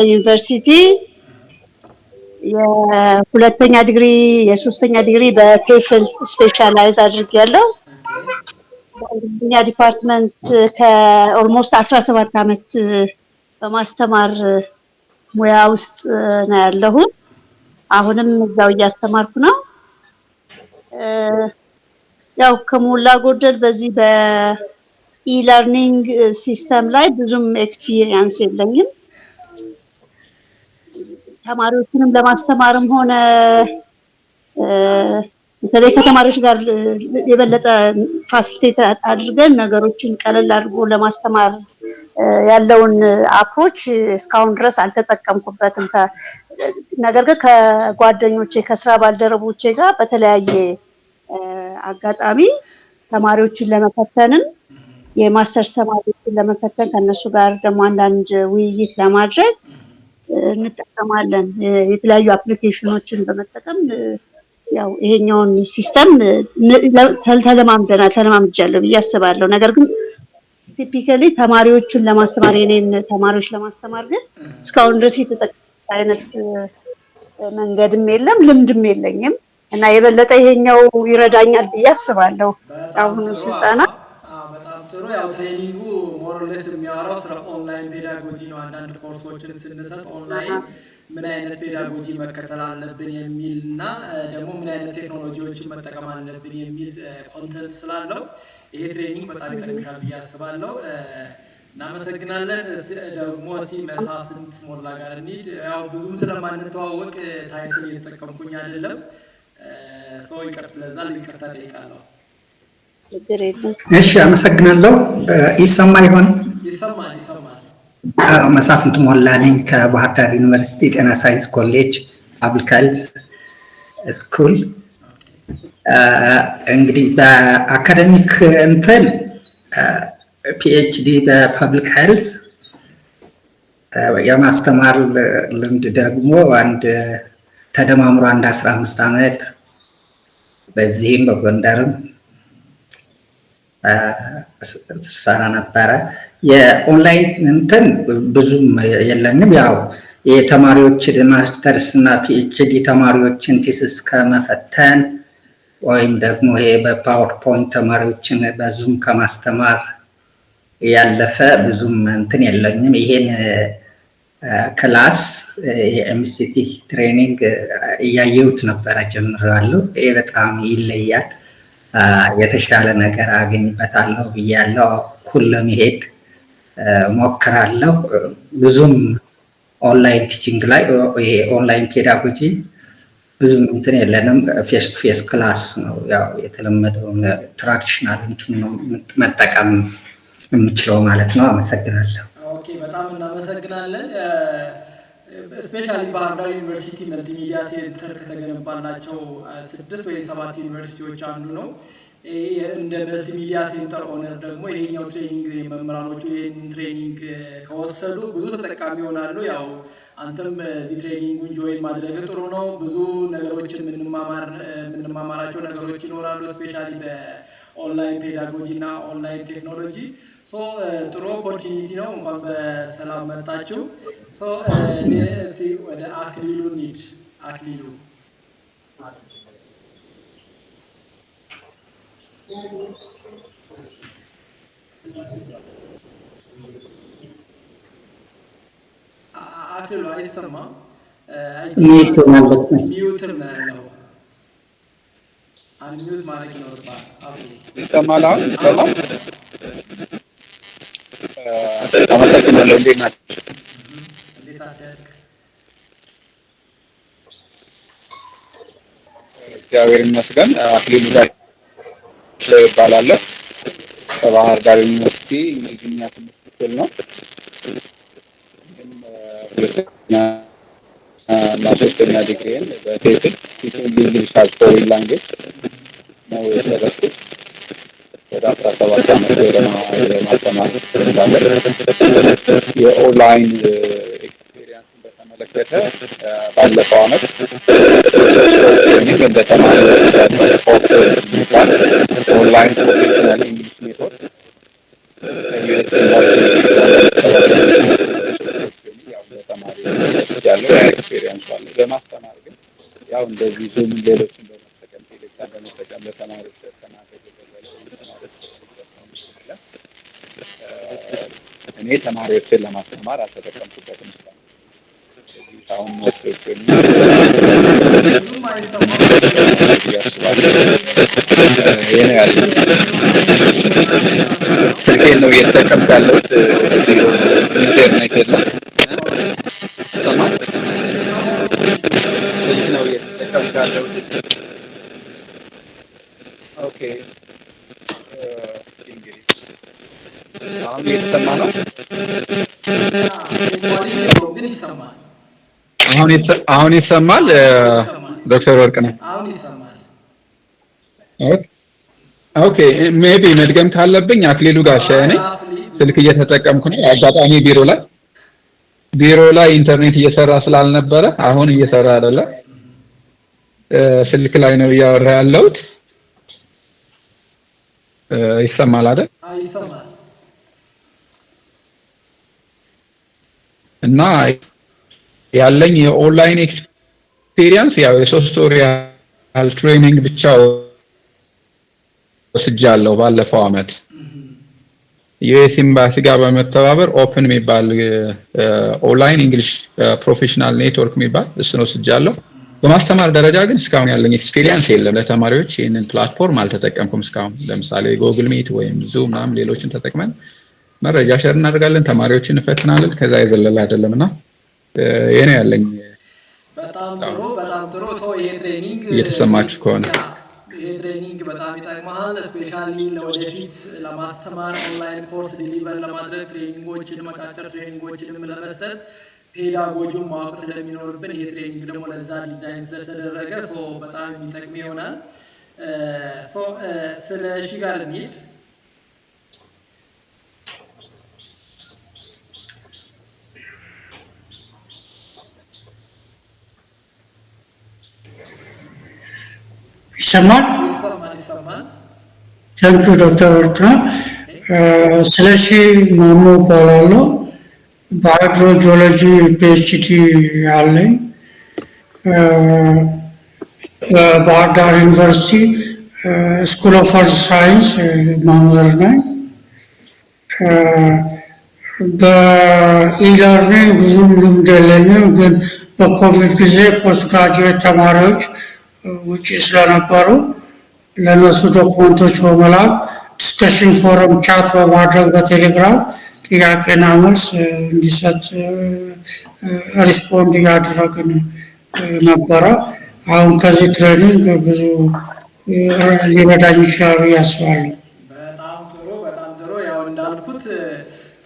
ዩኒቨርሲቲ የሁለተኛ ዲግሪ የሶስተኛ ዲግሪ በቴፍል ስፔሻላይዝ አድርጌያለሁ። በእንግሊዝኛ ዲፓርትመንት ከኦልሞስት 17 ዓመት በማስተማር ሙያ ውስጥ ነው ያለሁት። አሁንም እዛው እያስተማርኩ ነው። ያው ከሞላ ጎደል በዚህ በኢለርኒንግ ሲስተም ላይ ብዙም ኤክስፒሪየንስ የለኝም። ተማሪዎችንም ለማስተማርም ሆነ በተለይ ከተማሪዎች ጋር የበለጠ ፋሲሊቴት አድርገን ነገሮችን ቀለል አድርጎ ለማስተማር ያለውን አፕሮች እስካሁን ድረስ አልተጠቀምኩበትም። ነገር ግን ከጓደኞቼ ከስራ ባልደረቦቼ ጋር በተለያየ አጋጣሚ ተማሪዎችን ለመፈተንም የማስተርስ ተማሪዎችን ለመፈተን ከነሱ ጋር ደግሞ አንዳንድ ውይይት ለማድረግ እንጠቀማለን። የተለያዩ አፕሊኬሽኖችን በመጠቀም ያው ይሄኛውን ሲስተም ተለማምጃለሁ ብዬ አስባለሁ። ነገር ግን ቲፒካሊ ተማሪዎችን ለማስተማር የኔን ተማሪዎች ለማስተማር ግን እስካሁን ድረስ የተጠቀምኩት አይነት መንገድም የለም ልምድም የለኝም እና የበለጠ ይሄኛው ይረዳኛል ብዬ አስባለሁ። አሁን ስልጠና በጣም ጥሩ ያው ትሬኒንጉ ሞርሌስ የሚያወራው ስለ ኦንላይን ፔዳጎጂ ነው። አንዳንድ ኮርሶችን ስንሰጥ ኦንላይን ምን አይነት ፔዳጎጂ መከተል አለብን የሚልና ደግሞ ምን አይነት ቴክኖሎጂዎችን መጠቀም አለብን የሚል ኮንተንት ስላለው ይሄ ትሬኒንግ በጣም ይጠቅምሻል ብዬ አስባለሁ። እናመሰግናለን። ደግሞ እስቲ መሳፍንት ሞላ ጋር እንሂድ። ያው ብዙም ስለማንተዋወቅ ታይትል እየተጠቀምኩኝ አይደለም። ሰው ይቀጥላል ይቅርታ ጠይቃለሁ። እሺ አመሰግናለሁ። ይሰማ ይሆን? ይሰማል። መሳፍንት ሞላ ነኝ ከባህር ዳር ዩኒቨርሲቲ ጤና ሳይንስ ኮሌጅ ፐብሊክ ሄልዝ ስኩል። እንግዲህ በአካዳሚክ እንትን ፒኤችዲ በፐብሊክ ሄልዝ የማስተማር ልምድ ደግሞ አንድ ተደማምሮ 15 ዓመት በዚህም በጎንደርም ሰራ ነበረ። የኦንላይን እንትን ብዙም የለኝም። ያው የተማሪዎች ማስተርስ እና ፒኤችዲ ተማሪዎችን ቲሲስ ከመፈተን ወይም ደግሞ ይሄ በፓወርፖይንት ተማሪዎችን በዙም ከማስተማር ያለፈ ብዙም እንትን የለኝም። ይሄን ክላስ የኤምሲቲ ትሬኒንግ እያየሁት ነበረ ጀምሬዋለሁ። ይሄ በጣም ይለያል። የተሻለ ነገር አገኝበታለሁ ብያለሁ። እኩል ለመሄድ ሞክራለሁ። ብዙም ኦንላይን ቲቺንግ ላይ ይሄ ኦንላይን ፔዳጎጂ ብዙም እንትን የለንም። ፌስ ቱ ፌስ ክላስ ነው ያው የተለመደው ትራዲሽናል እንትን ነው መጠቀም የምችለው ማለት ነው። አመሰግናለሁ። ኦኬ በጣም እናመሰግናለን። ስፔሻሊ ባህር ዳር ዩኒቨርሲቲ መልቲሚዲያ ሴንተር ከተገነባላቸው 6 ወይ 7 ዩኒቨርሲቲዎች አንዱ ነው። እንደ መልቲሚዲያ ሴንተር ኦነር ደግሞ ይሄኛው ትሬኒንግ መምህራኖቹ ይሄን ትሬኒንግ ከወሰዱ ብዙ ተጠቃሚ ይሆናሉ። ያው አንተም ትሬኒንጉን ጆይን ማድረግ ጥሩ ነው። ብዙ ነገሮችን የምንማማራቸው ነገሮች ይኖራሉ። ስፔሻሊ በኦንላይን ፔዳጎጂ እና ኦንላይን ቴክኖሎጂ ጥሩ ኦፖርቹኒቲ ነው። እንኳን በሰላም መጣችሁ። ወደ አክሊሉ እንሂድ። አክሊሉ አክሊሉ አይሰማም። ሚዩት ማለት ነው። ሚዩት ነው ያለው። አንሚዩት ማለት ይኖርባል። ይሰማል አሁን? ይሰማል? አመሰግናለሁ። እንዴት ናችሁ? እንዴት አደርክ? እግዚአብሔር ይመስገን። አክሊሉ ይባላለሁ። ከባህር ዳር ዩኒቨርሲቲ እንግሊዝኛ ትምህርት ክፍል ነው። ሁለተኛ እና ሶስተኛ ዲግሪን በቴክል ኢንግሊሽ አዝ ፎሬን ላንጉዌጅ ነው የደረስኩት። ወደ 17 ዓመት ማስተማር እንዳለ የኦንላይን ኤክስፔሪየንስን በተመለከተ ባለፈው ዓመት እንደ ተማሪ ኦንላይን ፕሮፌሽናል እንግሊሽ ሜቶድ ተማሪ ያለው ኤክስፔሪየንስ አለ። በማስተማር ግን ያው እንደዚህ ዙም ሌሎችን በመጠቀም ቴሌግራም በመጠቀም ለተማሪዎች ከማድረግ የዘለለ ተማሪዎች እኔ ተማሪዎችን ለማስተማር አልተጠቀምኩበትም። አሁን ብዙም አይሰማም። ስልኬን ነው እየተጠቀምኩ ያለሁት። ኢንተርኔት የለም። የሚሰማው ትንሽ ስልክ ነው እየተጠቀምኩ ያለሁት። ኦኬ እንግዲህ አሁን እየተሰማ ነው። ኳሊቲ ነው ግን ይሰማል። አሁን ይሰማል። ዶክተር ወርቅነህ አሁን ይሰማል። ኦኬ ሜቢ መድገም ካለብኝ አክሊሉ ጋሻ ነኝ። ስልክ እየተጠቀምኩ ነው። አጋጣሚ ቢሮ ላይ ኢንተርኔት እየሰራ ስላልነበረ አሁን እየሰራ አይደለም። ስልክ ላይ ነው እያወራ ያለሁት። ይሰማል አይደል? ይሰማል። እና ያለኝ የኦንላይን ኤክስፒሪየንስ ያው የሶስት ወር ያህል ትሬኒንግ ብቻ ወስጃለሁ ባለፈው አመት ዩኤስ ኤምባሲ ጋር በመተባበር ኦፕን የሚባል ኦንላይን እንግሊሽ ፕሮፌሽናል ኔትወርክ የሚባል እሱን ወስጃለሁ። በማስተማር ደረጃ ግን እስካሁን ያለኝ ኤክስፒሪየንስ የለም። ለተማሪዎች ይህንን ፕላትፎርም አልተጠቀምኩም እስካሁን። ለምሳሌ ጉግል ሚት ወይም ዙም ምናምን ሌሎችን ተጠቅመን መረጃ ሸር እናደርጋለን፣ ተማሪዎችን እንፈትናለን። ከዛ የዘለለ አይደለምና ይሄ ነው ያለኝ። በጣም ጥሩ ሰው ይሄ ትሬኒንግ እየተሰማችሁ ከሆነ ይሄ ትሬኒንግ በጣም ይጠቅማል። ስፔሻሊ ለወደፊት ለማስተማር ኦንላይን ኮርስ ዲሊቨር ለማድረግ ትሬኒንጎችን መቃጨር ትሬኒንጎችንም ለመስጠት ፔዳጎጂውን ማወቅ ስለሚኖርብን ይሄ ትሬኒንግ ደግሞ ለዛ ዲዛይን ስለተደረገ በጣም የሚጠቅም ይሆናል። ስለ እሺ ጋር እንሂድ። ይሰማል? ታንክ ዩ ዶክተር ወርቅነህ። ስለሺ ማሞ እባላለሁ። በሃይድሮጂኦሎጂ ፒኤችዲ አለኝ። በባህር ዳር ዩኒቨርሲቲ ስኩል ኦፍ አርት ሳይንስ መምህር ነኝ። በኢለርኒንግ ብዙም ልምድ የለኝም፣ ግን በኮቪድ ጊዜ ፖስት ግራጁዌት ተማሪዎች ውጭ ስለነበሩ ለነሱ ዶክመንቶች በመላክ ዲስከሽን ፎረም ቻት በማድረግ በቴሌግራም ጥያቄና መልስ እንዲሰጥ ሪስፖንድ እያደረግን ነበረ። አሁን ከዚህ ትሬኒንግ ብዙ ሊረዳኝ ይችላል ብዬ አስባለሁ። በጣም ጥሩ። ያው እንዳልኩት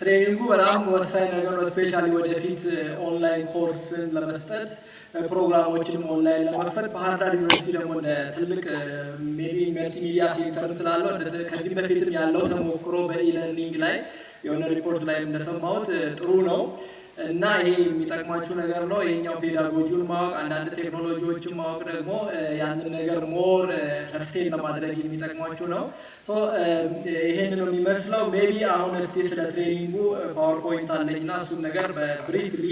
ትሬኒንጉ በጣም ወሳኝ ነገር ነው። ስፔሻሊ ወደፊት ኦንላይን ኮርስን ለመስጠት ፕሮግራሞችንም ኦንላይን ለመክፈት ባህር ዳር ዩኒቨርሲቲ ደግሞ እንደ ትልቅ መልቲሚዲያ ሴንተር ስላለው ከዚህ በፊትም ያለው ተሞክሮ በኢለርኒንግ ላይ የሆነ ሪፖርት ላይ እንደሰማሁት ጥሩ ነው እና ይሄ የሚጠቅማችሁ ነገር ነው። ይሄኛው ፔዳጎጂውን ማወቅ፣ አንዳንድ ቴክኖሎጂዎችን ማወቅ ደግሞ ያንን ነገር ሞር ሰስቴን ለማድረግ የሚጠቅማችሁ ነው። ይሄን ነው የሚመስለው። ሜቢ አሁን እስቲ ስለ ትሬኒንጉ ፓወርፖይንት አለኝና እሱን ነገር በብሪፍሊ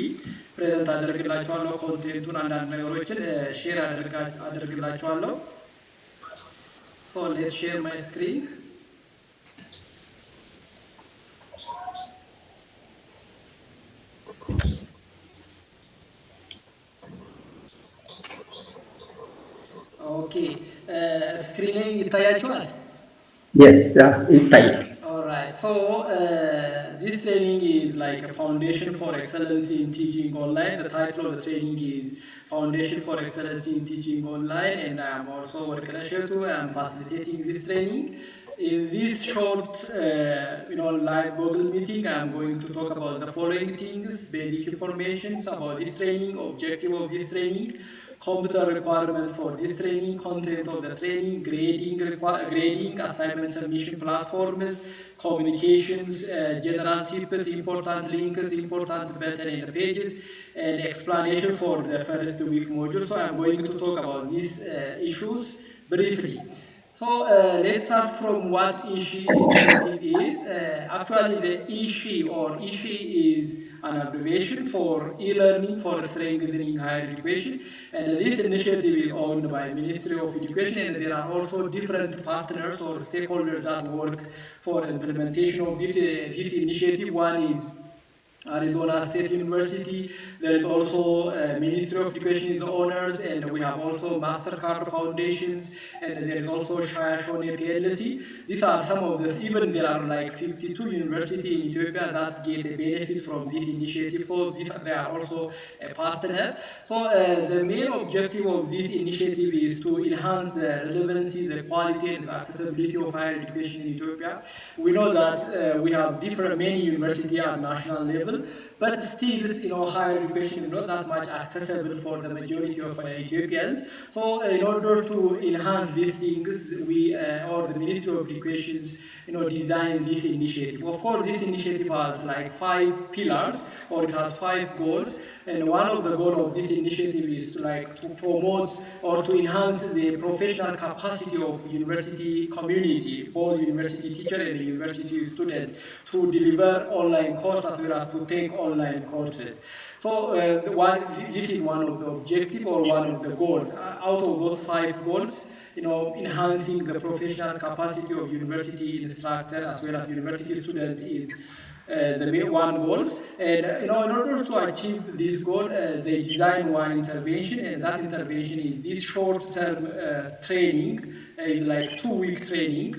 ፕሬዘንት አደርግላችኋለሁ። ኮንቴንቱን አንዳንድ ነገሮችን ሼር አደርግላችኋለሁ። ሌትስ ሼር ማይ ስክሪን። ኦኬ ስክሪን ይታያችኋል? Yes, ይታያል። Alright, this training is like a foundation for excellency in teaching online. The title of the training is Foundation for Excellency in Teaching Online, and I am also Warkana Shetu. I am facilitating this training. In this short, live Google meeting, I am going to talk about the following things: basic information about this training, objective of this training, computer requirement for this training, content of the training, grading, assignment submission platforms, communications, general tips, important links, important button and pages, and explanation for the first week module. So I'm going to talk about these issues briefly. Let's start from what Ishi initiative is. Actually, the Ishi is an abbreviation for e-learning for strengthening higher education. And this initiative is owned by Ministry of Education, and there are also different partners or stakeholders that work for implementation of this initiative. One is Arizona State University. There is also Ministry of Education is the owners, and we have also MasterCard Foundations, and there is also Shaya Shone PLC. These are some of the, even there are like 52 universities in Ethiopia that get a benefit from this initiative, so they are also a partner. So the main objective of this initiative is to enhance the relevancy, the quality, and the accessibility of higher education in Ethiopia. We know that we have many universities at national level, but still, higher education is not that much accessible for the majority of Ethiopians. So, in order to enhance these things, we or the Ministry of Education's, designed this initiative. Of course, this initiative has like 5 pillars, or it has 5 goals, and one of the goals of this initiative is to promote or to enhance the professional capacity of university community, both university teacher and university student, to deliver online courses as well as to take online courses. So this is one of the objective or one of the goals. Out of those 5 goals, enhancing the professional capacity of university instructor as well as university student is the main one goals. And in order to achieve this goal, they design one intervention, and that intervention is this short-term training, is like 2-week training,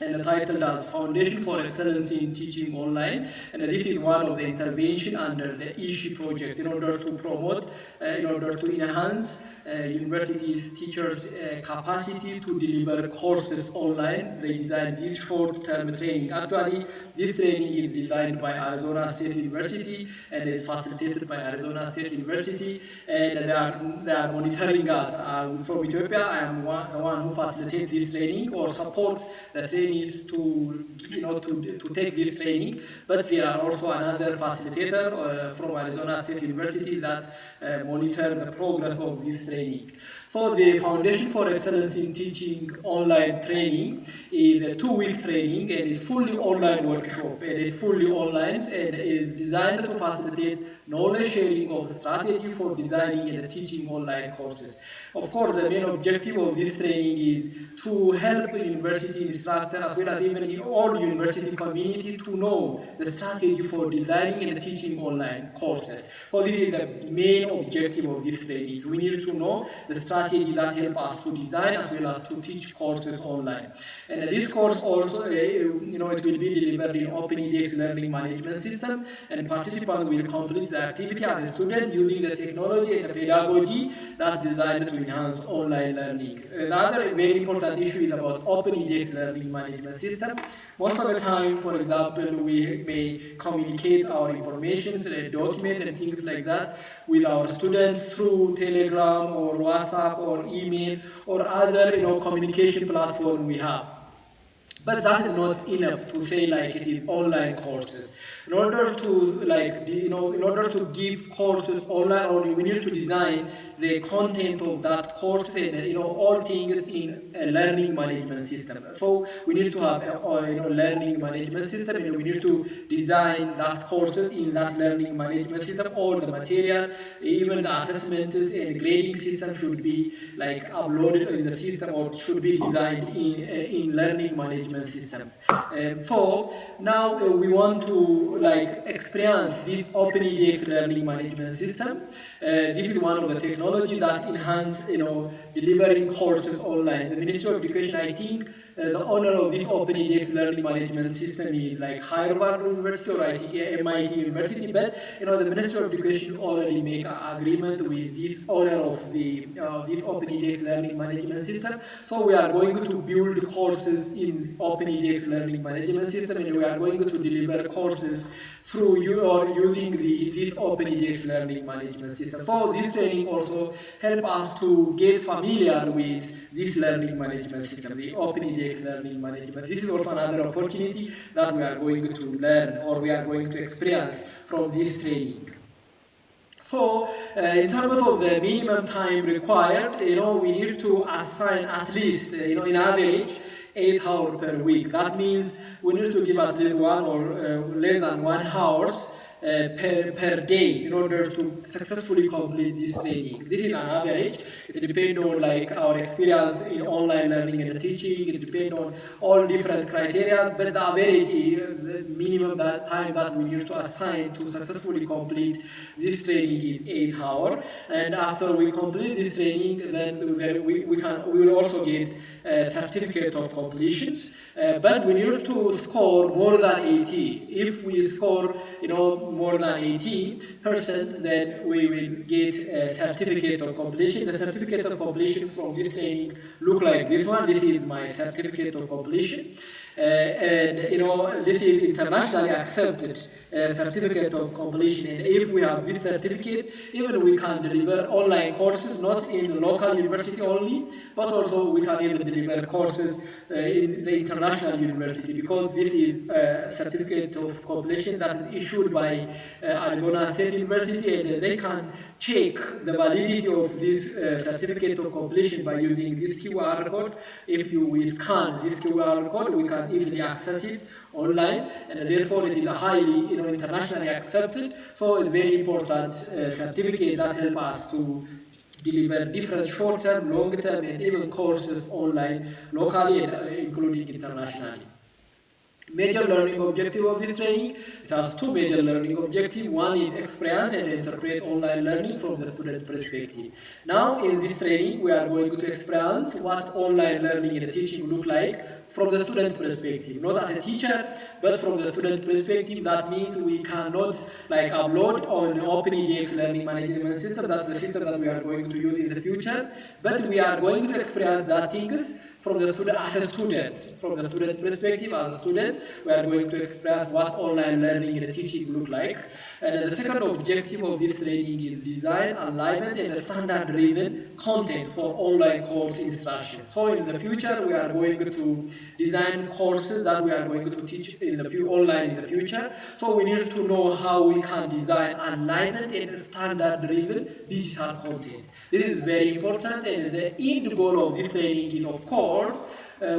and titled as Foundation for Excellence in Teaching Online. And this is one of the intervention under the ISHI project in order to promote, in order to enhance universities teachers' capacity to deliver courses online. They designed this short-term training. Actually, this training is designed by Arizona State University and is facilitated by Arizona State University, and they are monitoring us. From Ethiopia, I am the one who facilitates this training or supports the trainees to take this training. But there are also another facilitator from Arizona State University that monitor the progress of this training. So the Foundation for Excellence in Teaching online training is a 2-week training, and is fully online workshop, and is fully online, and is designed to facilitate knowledge sharing of strategy for designing and teaching online courses. Of course, the main objective of this training is to help the university instructor as well as even all university community to know the strategy for designing and teaching online courses. So this is the main objective of this training. We need to know the strategy that help us to design as well as to teach courses online. And this course also, it will be delivered in Open edX learning management system, and participants will complete the activity as a student using the technology and the pedagogy that's designed to enhance online learning. Another very important issue is about Open edX learning management system. Most of the time, for example, we may communicate our information, document and things like that with our students through Telegram or WhatsApp or email or other communication platform we have. But that is not enough to say like it is online courses. In order to in order to give courses online, or we need to design the content of that course and all things in a learning management system. So we need to have a learning management system, and we need to design that courses in that learning management system. All the material, even the assessments and grading system should be like uploaded in the system, or should be designed in learning management systems. So now we want to experience this Open edX learning management system. This is one of the technology that enhance delivering courses online. The Ministry of Education, I think, the owner of this Open edX learning management system is like Harvard University, or I think MIT University. But the Ministry of Education already make an agreement with this owner of this Open edX learning management system. So we are going to build courses in Open edX learning management system, and we are going to deliver courses through using this Open edX learning management system. So this training also help us to get familiar with this learning management system, the Open edX learning management. This is also another opportunity that we are going to learn, or we are going to experience from this training. So, in terms of the minimum time required, we need to assign at least, in average, 8 hours per week. That means we need to give at least 1 or less than 1 hours per day in order to successfully complete this training. This is an average. It depends on like our experience in online learning and teaching. It depends on all different criteria, but the average the minimum that time that we need to assign to successfully complete this training is 8 hours. And after we complete this training, then we will also get a certificate of completions. But we need to score more than 80. If we score, more than 80%, then we will get a certificate of completion. The certificate of completion from this training look like this one. This is my certificate of completion. And this is internationally accepted certificate of completion. And if we have this certificate, even we can deliver online courses, not in local university only, but also we can even deliver courses in the international university, because this is a certificate of completion that is issued by Arizona State University, and they can check the validity of this certificate of completion by using this QR code. If we scan this QR code, we can easily access it online, and therefore it is highly internationally accepted. So it's very important certificate that help us to deliver different short-term, long-term, and even courses online, locally, and including internationally. Major learning objective of this training, it has two major learning objectives. One is experience and interpret online learning from the student perspective. Now in this training we are going to experience what online learning and teaching look like from the student perspective, not as a teacher, but from the student perspective. That means we cannot like upload on OpenEDX learning management system. That's the system that we are going to use in the future, but we are going to experience that things from the student as a student, from the student perspective. As a student, we are going to express what online learning and teaching look like. And the second objective of this training is design, alignment, and standard-driven content for online course instructions. So in the future, we are going to design courses that we are going to teach in the online in the future. So we need to know how we can design alignment and standard-driven digital content. This is very important, and the end goal of this training is, of course,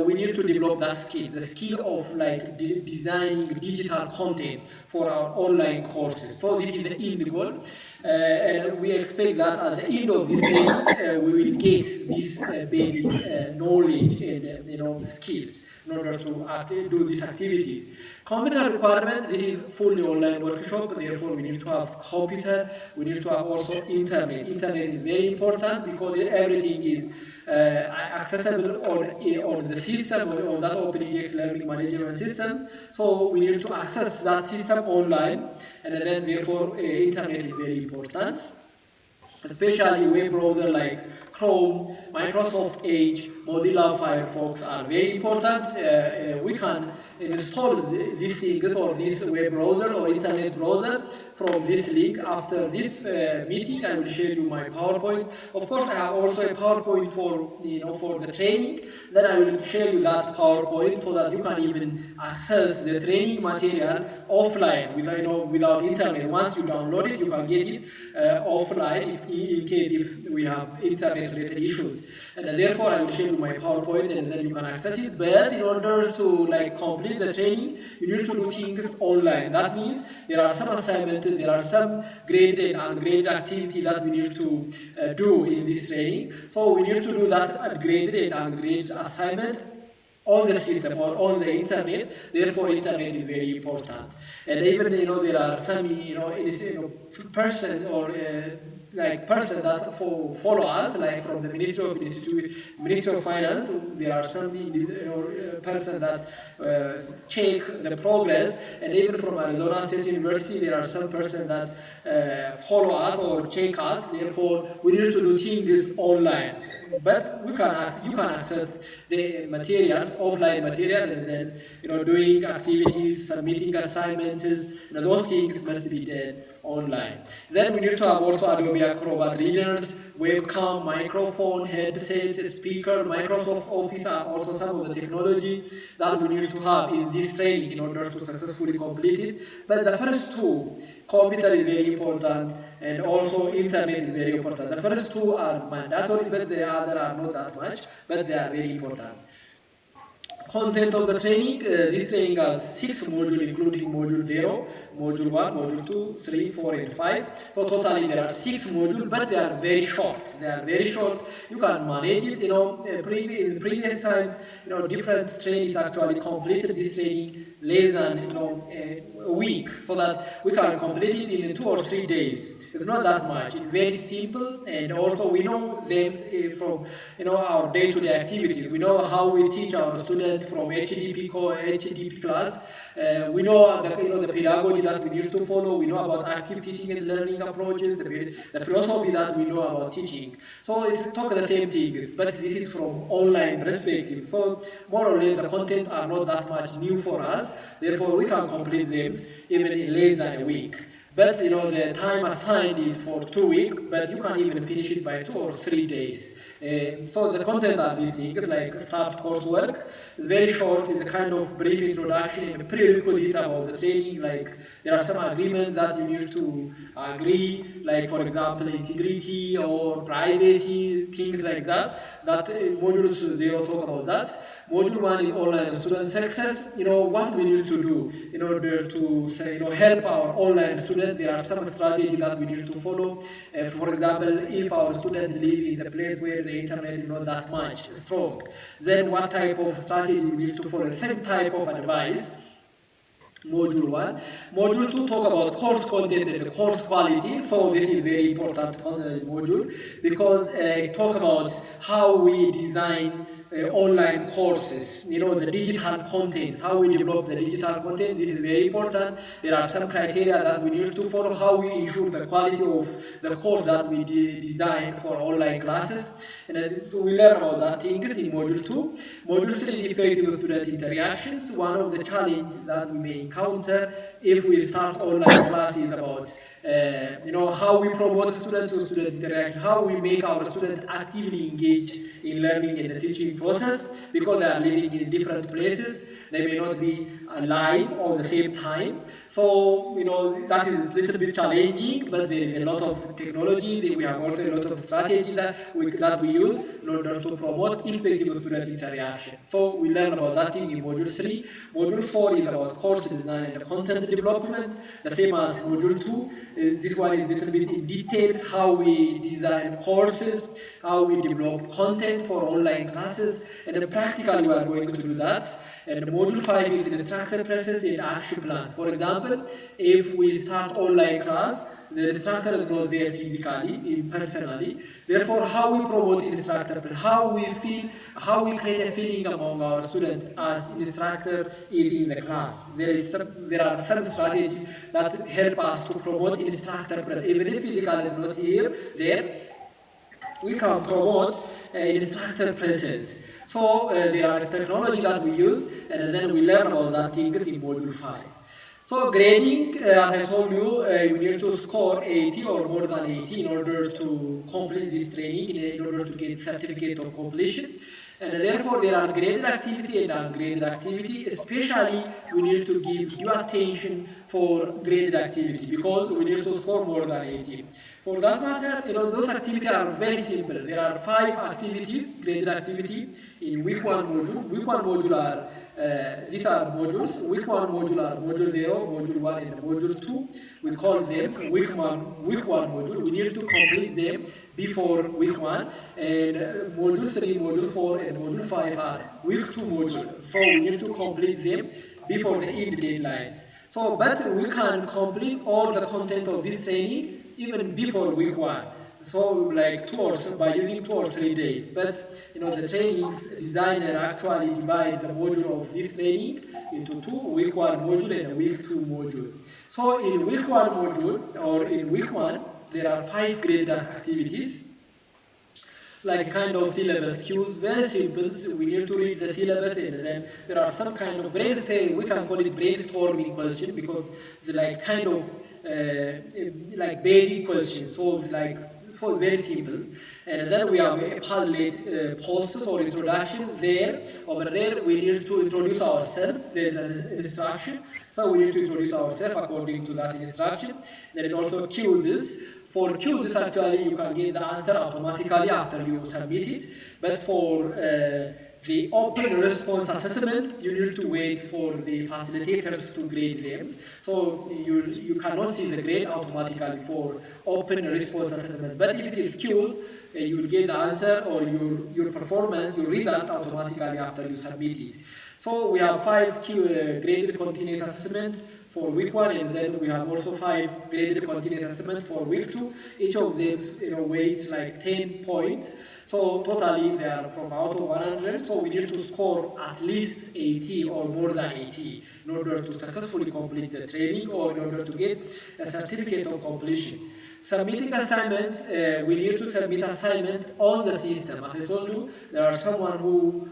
we need to develop that skill, the skill of like designing digital content for our online courses. So this is the end goal, and we expect that at the end of this training, we will get this basic knowledge and skills in order to do these activities. Computer requirement, this is fully online workshop, therefore we need to have computer, we need to have also internet. Internet is very important because everything is accessible on the system or that OpenEDX learning management systems. So we need to access that system online, and then therefore internet is very important. Especially web browser like Chrome, Microsoft Edge, Mozilla Firefox are very important. We can install these things or this web browser or internet browser from this link. After this meeting, I will share you my PowerPoint. Of course, I have also a PowerPoint for the training. Then I will share you that PowerPoint so that you can even access the training material offline without internet. Once you download it, you can get it offline in case if we have internet-related issues. And therefore, I will share you my PowerPoint, and then you can access it. But in order to complete the training, you need to do things online. That means there are some assignments, there are some graded and ungraded activity that we need to do in this training. So we need to do that graded and ungraded assignment on the system or on the internet. Therefore, internet is very important. And even there are some person or person that follow us, like from the Ministry of Finance. There are some person that check the progress, and even from Arizona State University, there are some person that follow us or check us. Therefore, we need to do things online, but you can access the materials, offline material, and then doing activities, submitting assignments. Those things must be done online. Then we need to have also Adobe Acrobat readers, webcam, microphone, headset, speaker, Microsoft Office are also some of the technology that we need to have in this training in order to successfully complete it. But the first two, computer is very important, and also internet is very important. The first two are mandatory, but the other are not that much, but they are very important. content of the training, this training has 6 modules, including module 0, module 1, module 2, 3, 4, and 5. So totally there are 6 modules, but they are very short. They are very short. You can manage it. In previous times, different trainees actually completed this training less than a week, so that we can complete it in 2 or 3 days. It's not that much. It's very simple, and also we know them from our day-to-day activities. We know how we teach our students from HDP class. We know the pedagogy that we need to follow. We know about active teaching and learning approaches, the philosophy that we know about teaching. So it's talk the same things, but this is from online perspective. So more or less the content are not that much new for us. Therefore, we can complete them even in less than a week. But the time assigned is for 2 weeks, but you can even finish it by 2 or 3 days. So the content are these things, like start coursework. It's very short. It's a kind of brief introduction and a prerequisite about the training. Like there are some agreements that you need to agree, like for example integrity or privacy, things like that. That module 0 talk about that. Module 1 is online student success. What we need to do in order to help our online students. There are some strategies that we need to follow. For example, if our students live in the place where the internet is not that much strong, then what type of strategy we need to follow? Same type of advice. Module 1. Module 2 talk about course content and course quality. So this is very important module because it talk about how we design online courses, the digital content, how we develop the digital content. This is very important. There are some criteria that we need to follow, how we ensure the quality of the course that we design for online classes. And we learn about that things in module 2. Module 3 is effective student interactions. One of the challenges that we may encounter if we start online classes about how we promote student-to-student interaction, how we make our students actively engaged in learning and the teaching process, because they are living in different places. They may not be live all the same time. So, that is a little bit challenging, but there is a lot of technology. We have also a lot of strategy that we use in order to promote effective student interaction. So we learn about that thing in Module 3. Module 4 is about course design and content development, the same as Module 2. This one is a little bit in details, how we design courses, how we develop content for online classes, and then practically we are going to do that. And Module 5 is the instructor process and action plan. For example, if we start online class, the instructor is not there physically, personally. Therefore, how we promote instructor, how we feel, how we create a feeling among our students as instructor is in the class. There are some strategies that help us to promote instructor, even if physical is not there, we can promote instructor presence. So there are technology that we use, and then we learn about that things in Module 5. So grading, as I told you, we need to score 80 or more than 80 in order to complete this training, in order to get certificate of completion. And therefore, there are graded activity and ungraded activity. Especially, we need to give due attention for graded activity because we need to score more than 80. For that matter, those activities are very simple. There are 5 activities, graded activity in week 1 module. Week 1 module are these are modules. Week 1 module are module 0, module 1, and module 2. We call them week 1 module. We need to complete them before week 1. And module 3, module 4, and module 5 are week 2 modules. So we need to complete them before the end deadlines. So, but we can complete all the content of this training even before week 1. So like by using 2 or 3 days. But the trainings designer actually divides the module of this training into 2, week 1 module and a week 2 module. So in week 1 module, or in week 1, there are 5 graded activities, like kind of syllabus cues, very simple. We need to read the syllabus, and then there are some kind of brainstorming. We can call it brainstorming question because it's like kind of like basic questions, so like for very simple. And then we have a Padlet post for introduction there. Over there, we need to introduce ourselves. There's an instruction, so we need to introduce ourselves according to that instruction. There is also quizzes. For quizzes, actually, you can get the answer automatically after you submit it. But for the open response assessment, you need to wait for the facilitators to grade them. So you cannot see the grade automatically for open response assessment. But if it is Qs, you will get the answer or your performance, your result automatically after you submit it. So we have 5 graded continuous assessments for week 1, and then we have also 5 graded continuous assessments for week 2. Each of them weights like 10 points. So totally they are from out of 100. So we need to score at least 80 or more than 80 in order to successfully complete the training or in order to get a certificate of completion. Submitting assignments, we need to submit assignment on the system. As I told you, there are someone who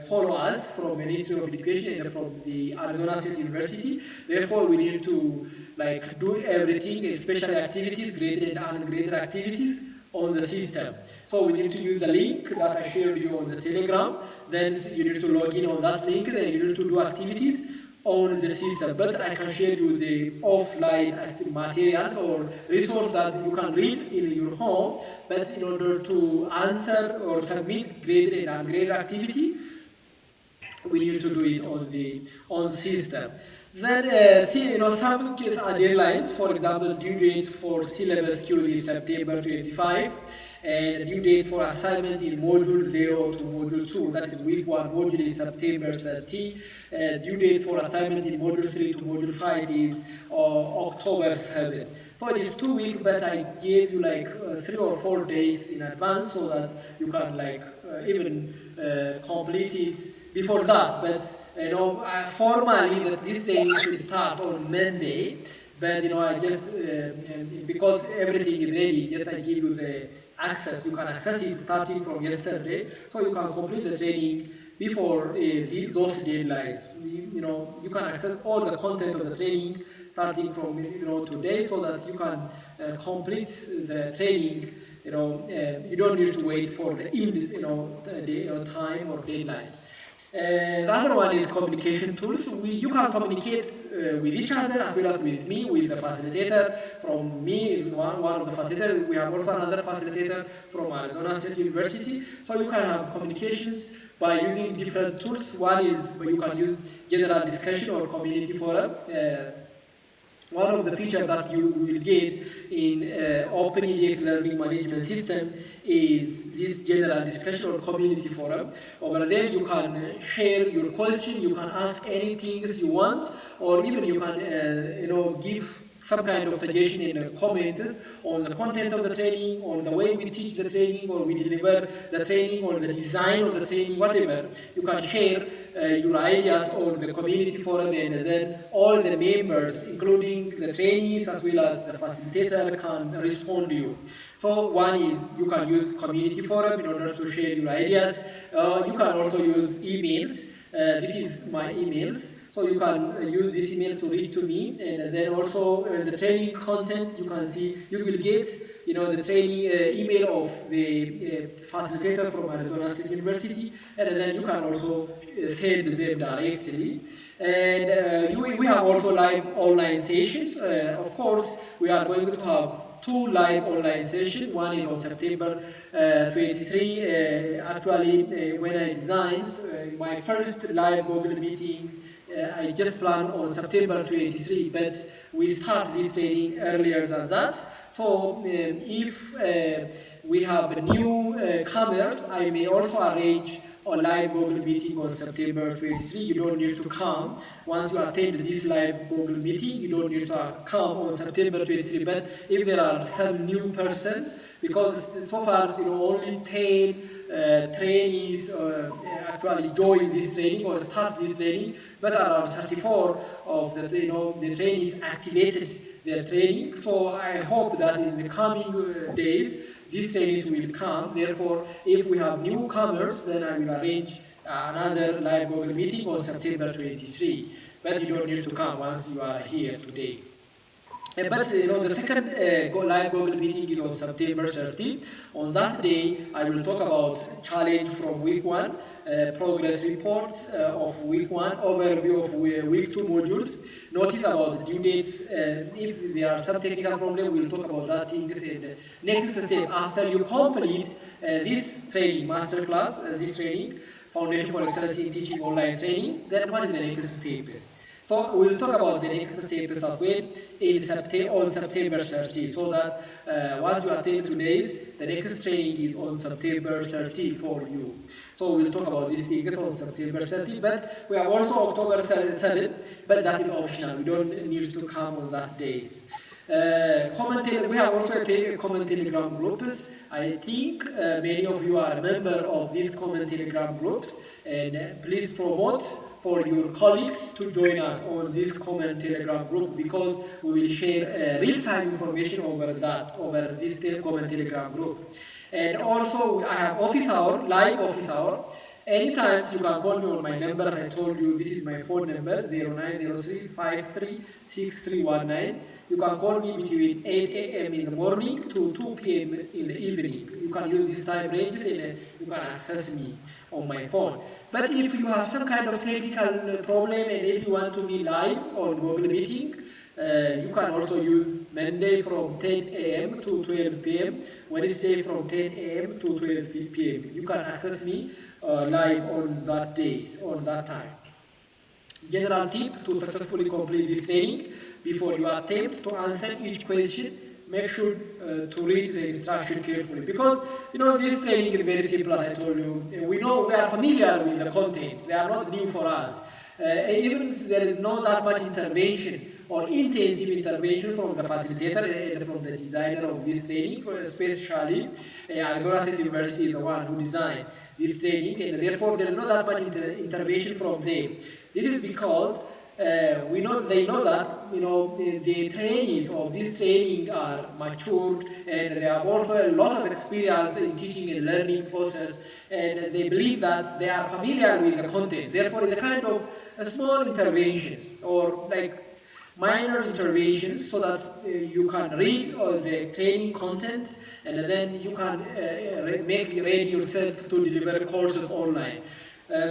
follow us from Ministry of Education and from the Arizona State University. Therefore, we need to like do everything, especially activities, graded and ungraded activities on the system. So we need to use the link that I shared you on the Telegram. Then you need to log in on that link. Then you need to do activities on the system, but I can share you the offline materials or resource that you can read in your home. But in order to answer or submit graded and ungraded activity, we need to do it on system. Then some case are deadlines. For example, due date for syllabus Q is September 25, and due date for assignment in module 0 to module 2, that is week 1 module is September 30. Due date for assignment in module 3 to module 5 is October 7. So it is 2 weeks, but I gave you like 3 or 4 days in advance so that you can like even complete it before that. But formally that this training should start on Monday. But I just because everything is ready, just I give you the access. You can access it starting from yesterday, so you can complete the training before those deadlines. You can access all the content of the training starting from today, so that you can complete the training. You don't need to wait for the end time or deadlines. The other one is communication tools. You can communicate with each other as well as with me, with the facilitator. From me is one of the facilitators. We have also another facilitator from Arizona State University. So you can have communications by using different tools. One is you can use general discussion or community forum. One of the features that you will get in OpenEDX Learning Management System is this general discussion or community forum. Over there, you can share your question, you can ask anything you want, or even you can, give some kind of suggestion in the comments on the content of the training, on the way we teach the training, or we deliver the training, or the design of the training, whatever. You can share your ideas on the community forum, and then all the members, including the trainees as well as the facilitator, can respond to you. So one is you can use community forum in order to share your ideas. You can also use emails. This is my emails. So you can use this email to reach to me, and then also the training content you can see. You will get, the training email of the facilitator from Arizona State University, and then you can also send them directly. And we have also live online sessions. Of course, we are going to have 2 live online sessions. One is on September 23. Actually, when I designed my first live Google meeting, I just planned on September 23, but we start this training earlier than that. So if we have new comers, I may also arrange a live Google meeting on September 23. You don't need to come. Once you attend this live Google meeting, you don't need to come on September 23. But if there are some new persons, because so far only 10 trainees actually join this training or start this training, but around 34 of the trainees activated their training. So I hope that in the coming days, these trainees will come. Therefore, if we have newcomers, then I will arrange another live Google meeting on September 23. But you don't need to come once you are here today. But the second live Google meeting is on September 30. On that day, I will talk about challenge from week 1, progress report of week 1, overview of week 2 modules, notice about due dates. If there are some technical problems, we'll talk about that things. And next step, after you complete this training, masterclass, this training, Foundation for Excellence in Teaching Online Training, then what is the next step is. So we'll talk about the next steps as well on September 30, so that once you attend today's, the next training is on September 30 for you. So we'll talk about these things on September 30, but we have also October 7, but that is optional. We don't need to come on that days. We have also a common Telegram groups. I think many of you are a member of these common Telegram groups, and please promote for your colleagues to join us on this common Telegram group, because we will share real-time information over this common Telegram group. And also I have office hour, live office hour. Anytime you can call me on my number. I told you this is my phone number, 0903-536319. You can call me between 8 a.m. in the morning to 2 p.m. in the evening. You can use this time ranges and you can access me on my phone. But if you have some kind of technical problem and if you want to be live on Google Meeting, you can also use Monday from 10 a.m. to 12 p.m., Wednesday from 10 a.m. to 12 p.m. You can access me live on that days, on that time. General tip to successfully complete this training: before you attempt to answer each question, make sure to read the instruction carefully, because this training is very simple. As I told you, we are familiar with the content. They are not new for us. Even if there is not that much intervention or intensive intervention from the facilitator and from the designer of this training, especially Arizona State University is the one who designed this training, and therefore there is not that much intervention from them. This is because they know that the trainees of this training are matured, and they have also a lot of experience in teaching and learning process, and they believe that they are familiar with the content. Therefore, the kind of small interventions or like minor interventions, so that you can read all the training content, and then you can make ready yourself to deliver courses online.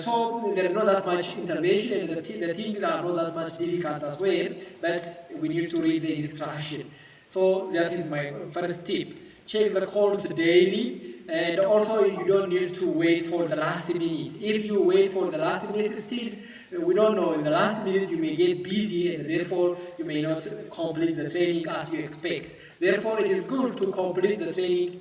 So there is not that much intervention, and the things are not that much difficult as well, but we need to read the instruction. So that is my first tip. Check the course daily, and also you don't need to wait for the last minute. If you wait for the last minute, still we don't know. In the last minute you may get busy, and therefore you may not complete the training as you expect. Therefore it is good to complete the training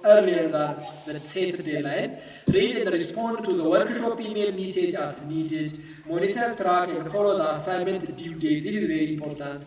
earlier than the set deadline. Read and respond to the workshop email message as needed. Monitor, track, and follow the assignment due date. This is very important.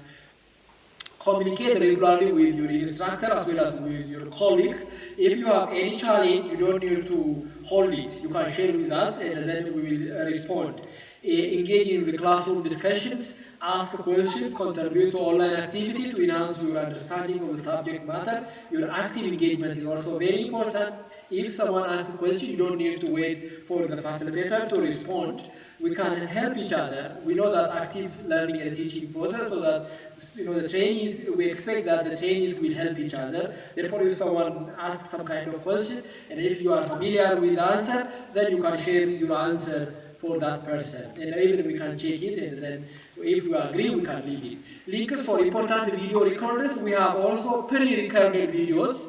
Communicate regularly with your instructor as well as with your colleagues. If you have any challenge, you don't need to hold it. You can share with us, and then we will respond. Engage in the classroom discussions, ask a question, contribute to online activity to enhance your understanding of the subject matter. Your active engagement is also very important. If someone asks a question, you don't need to wait for the facilitator to respond. We can help each other. We know that active learning and teaching process, so that the trainees, we expect that the trainees will help each other. Therefore, if someone asks some kind of question, and if you are familiar with the answer, then you can share your answer for that person, and even we can check it, and then if we agree, we can leave it. Links for important video recorders. We have also pre-recorded videos,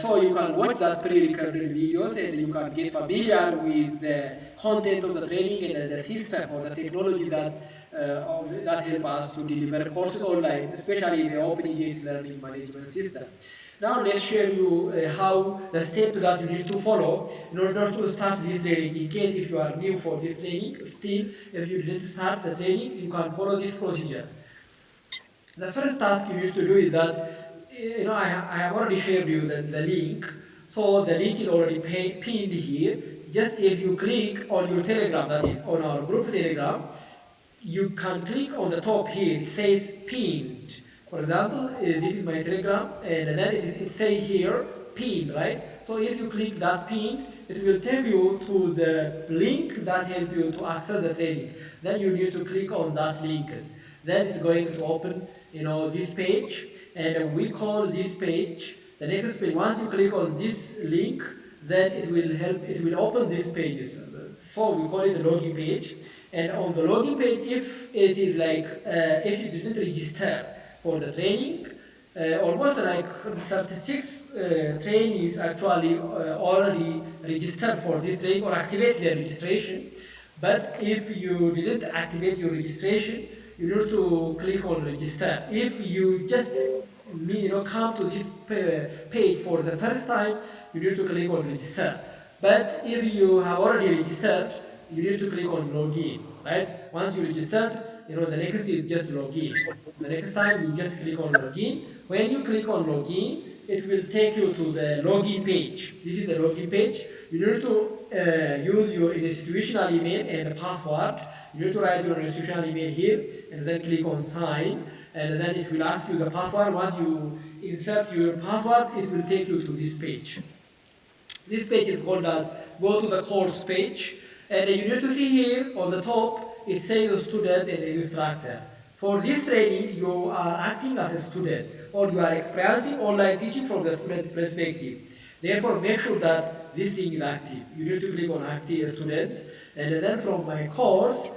so you can watch that pre-recorded videos, and you can get familiar with the content of the training and the system or the technology that help us to deliver courses online, especially the OpenEDX learning management system. Now let's share you how the steps that you need to follow in order to start this training. In case if you are new for this training, still if you didn't start the training, you can follow this procedure. The first task you need to do is that, I have already shared you the link. So the link is already pinned here. Just if you click on your Telegram, that is on our group Telegram, you can click on the top here. It says pinned. For example, this is my Telegram, and then it says here pinned, right? So if you click that pin, it will take you to the link that helps you to access the training. Then you need to click on that link. Then it's going to open, this page, and we call this page the next page. Once you click on this link, then it will open these pages. So we call it the login page. And on the login page, if it is like, if you didn't register for the training, almost like 36 trainees actually already registered for this training or activate their registration. But if you didn't activate your registration, you need to click on register. If you just come to this page for the first time, you need to click on register. But if you have already registered, you need to click on login, right? Once you registered, the next is just login. The next time you just click on login. When you click on login, it will take you to the login page. This is the login page. You need to use your institutional email and password. You need to write your institutional email here and then click on sign, and then it will ask you the password. Once you insert your password, it will take you to this page. This page is called as go to the course page, and you need to see here on the top it says student and instructor. For this training, you are acting as a student or you are experiencing online teaching from the student perspective. Therefore, make sure that this thing is active. You need to click on active students, and then from my course,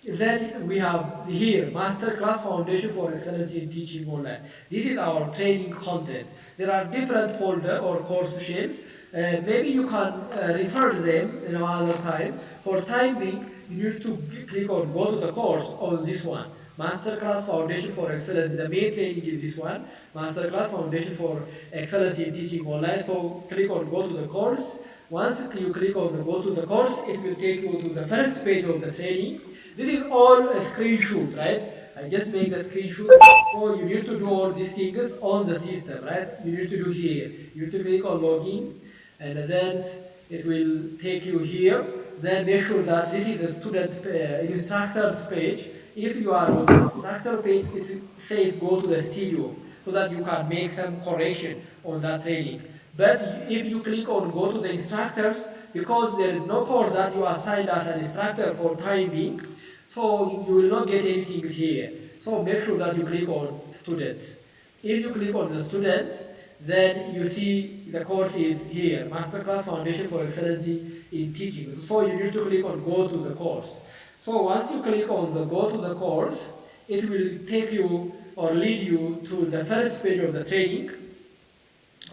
then we have here Masterclass Foundation for Excellence in Teaching Online. This is our training content. There are different folder or course shells. Maybe you can refer to them in another time. For time being, you need to click on go to the course on this one. Masterclass Foundation for Excellence. The main training is this one. Masterclass Foundation for Excellence in Teaching Online. So click on go to the course. Once you click on the go to the course, it will take you to the first page of the training. This is all a screenshot, right? I just make the screenshot. So you need to do all these things on the system, right? You need to do here. You need to click on login, and then it will take you here. Then make sure that this is the student instructor's page. If you are on the instructor page, it says go to the studio so that you can make some correction on that training. But if you click on go to the instructors, because there is no course that you are assigned as an instructor for time being, so you will not get anything here. So make sure that you click on students. If you click on the students, then you see the course is here, Masterclass Foundation for Excellency in Teaching. So you need to click on go to the course. So once you click on the go to the course, it will take you or lead you to the first page of the training.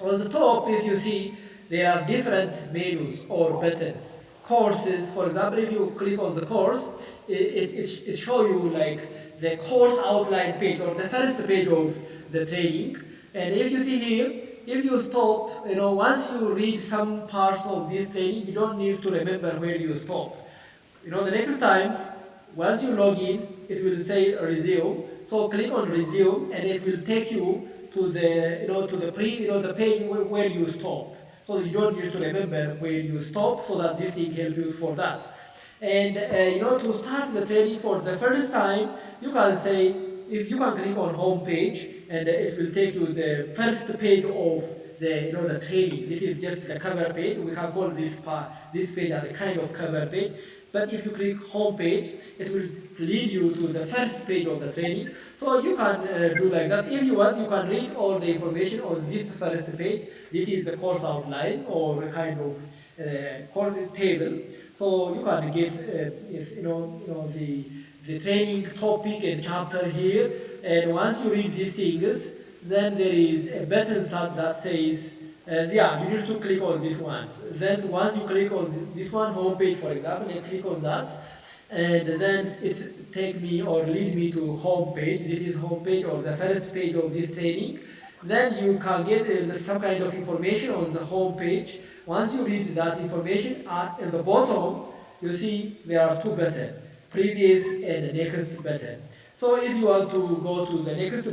On the top, if you see, there are different menus or buttons. Courses, for example, if you click on the course, it shows you like the course outline page or the first page of the training. And if you see here, if you stop, once you read some part of this training, you don't need to remember where you stop. The next times, once you log in, it will say resume. So click on resume, and it will take you to the, to the the page where you stop. So you don't need to remember where you stop, so that this thing helps you for that. And to start the training for the first time, you can say, if you can click on home page, and it will take you the first page of the training. This is just the cover page. We can call this page as a kind of cover page. But if you click home page, it will lead you to the first page of the training. So you can do like that. If you want, you can read all the information on this first page. This is the course outline or a kind of course table. So you can get the training topic and chapter here. And once you read these things, then there is a button that says, you need to click on this one. Then once you click on this one, home page, for example, let's click on that. And then it take me or lead me to home page. This is home page or the first page of this training. Then you can get some kind of information on the home page. Once you read that information, at the bottom, you see there are two buttons, previous and next button. So if you want to go to the next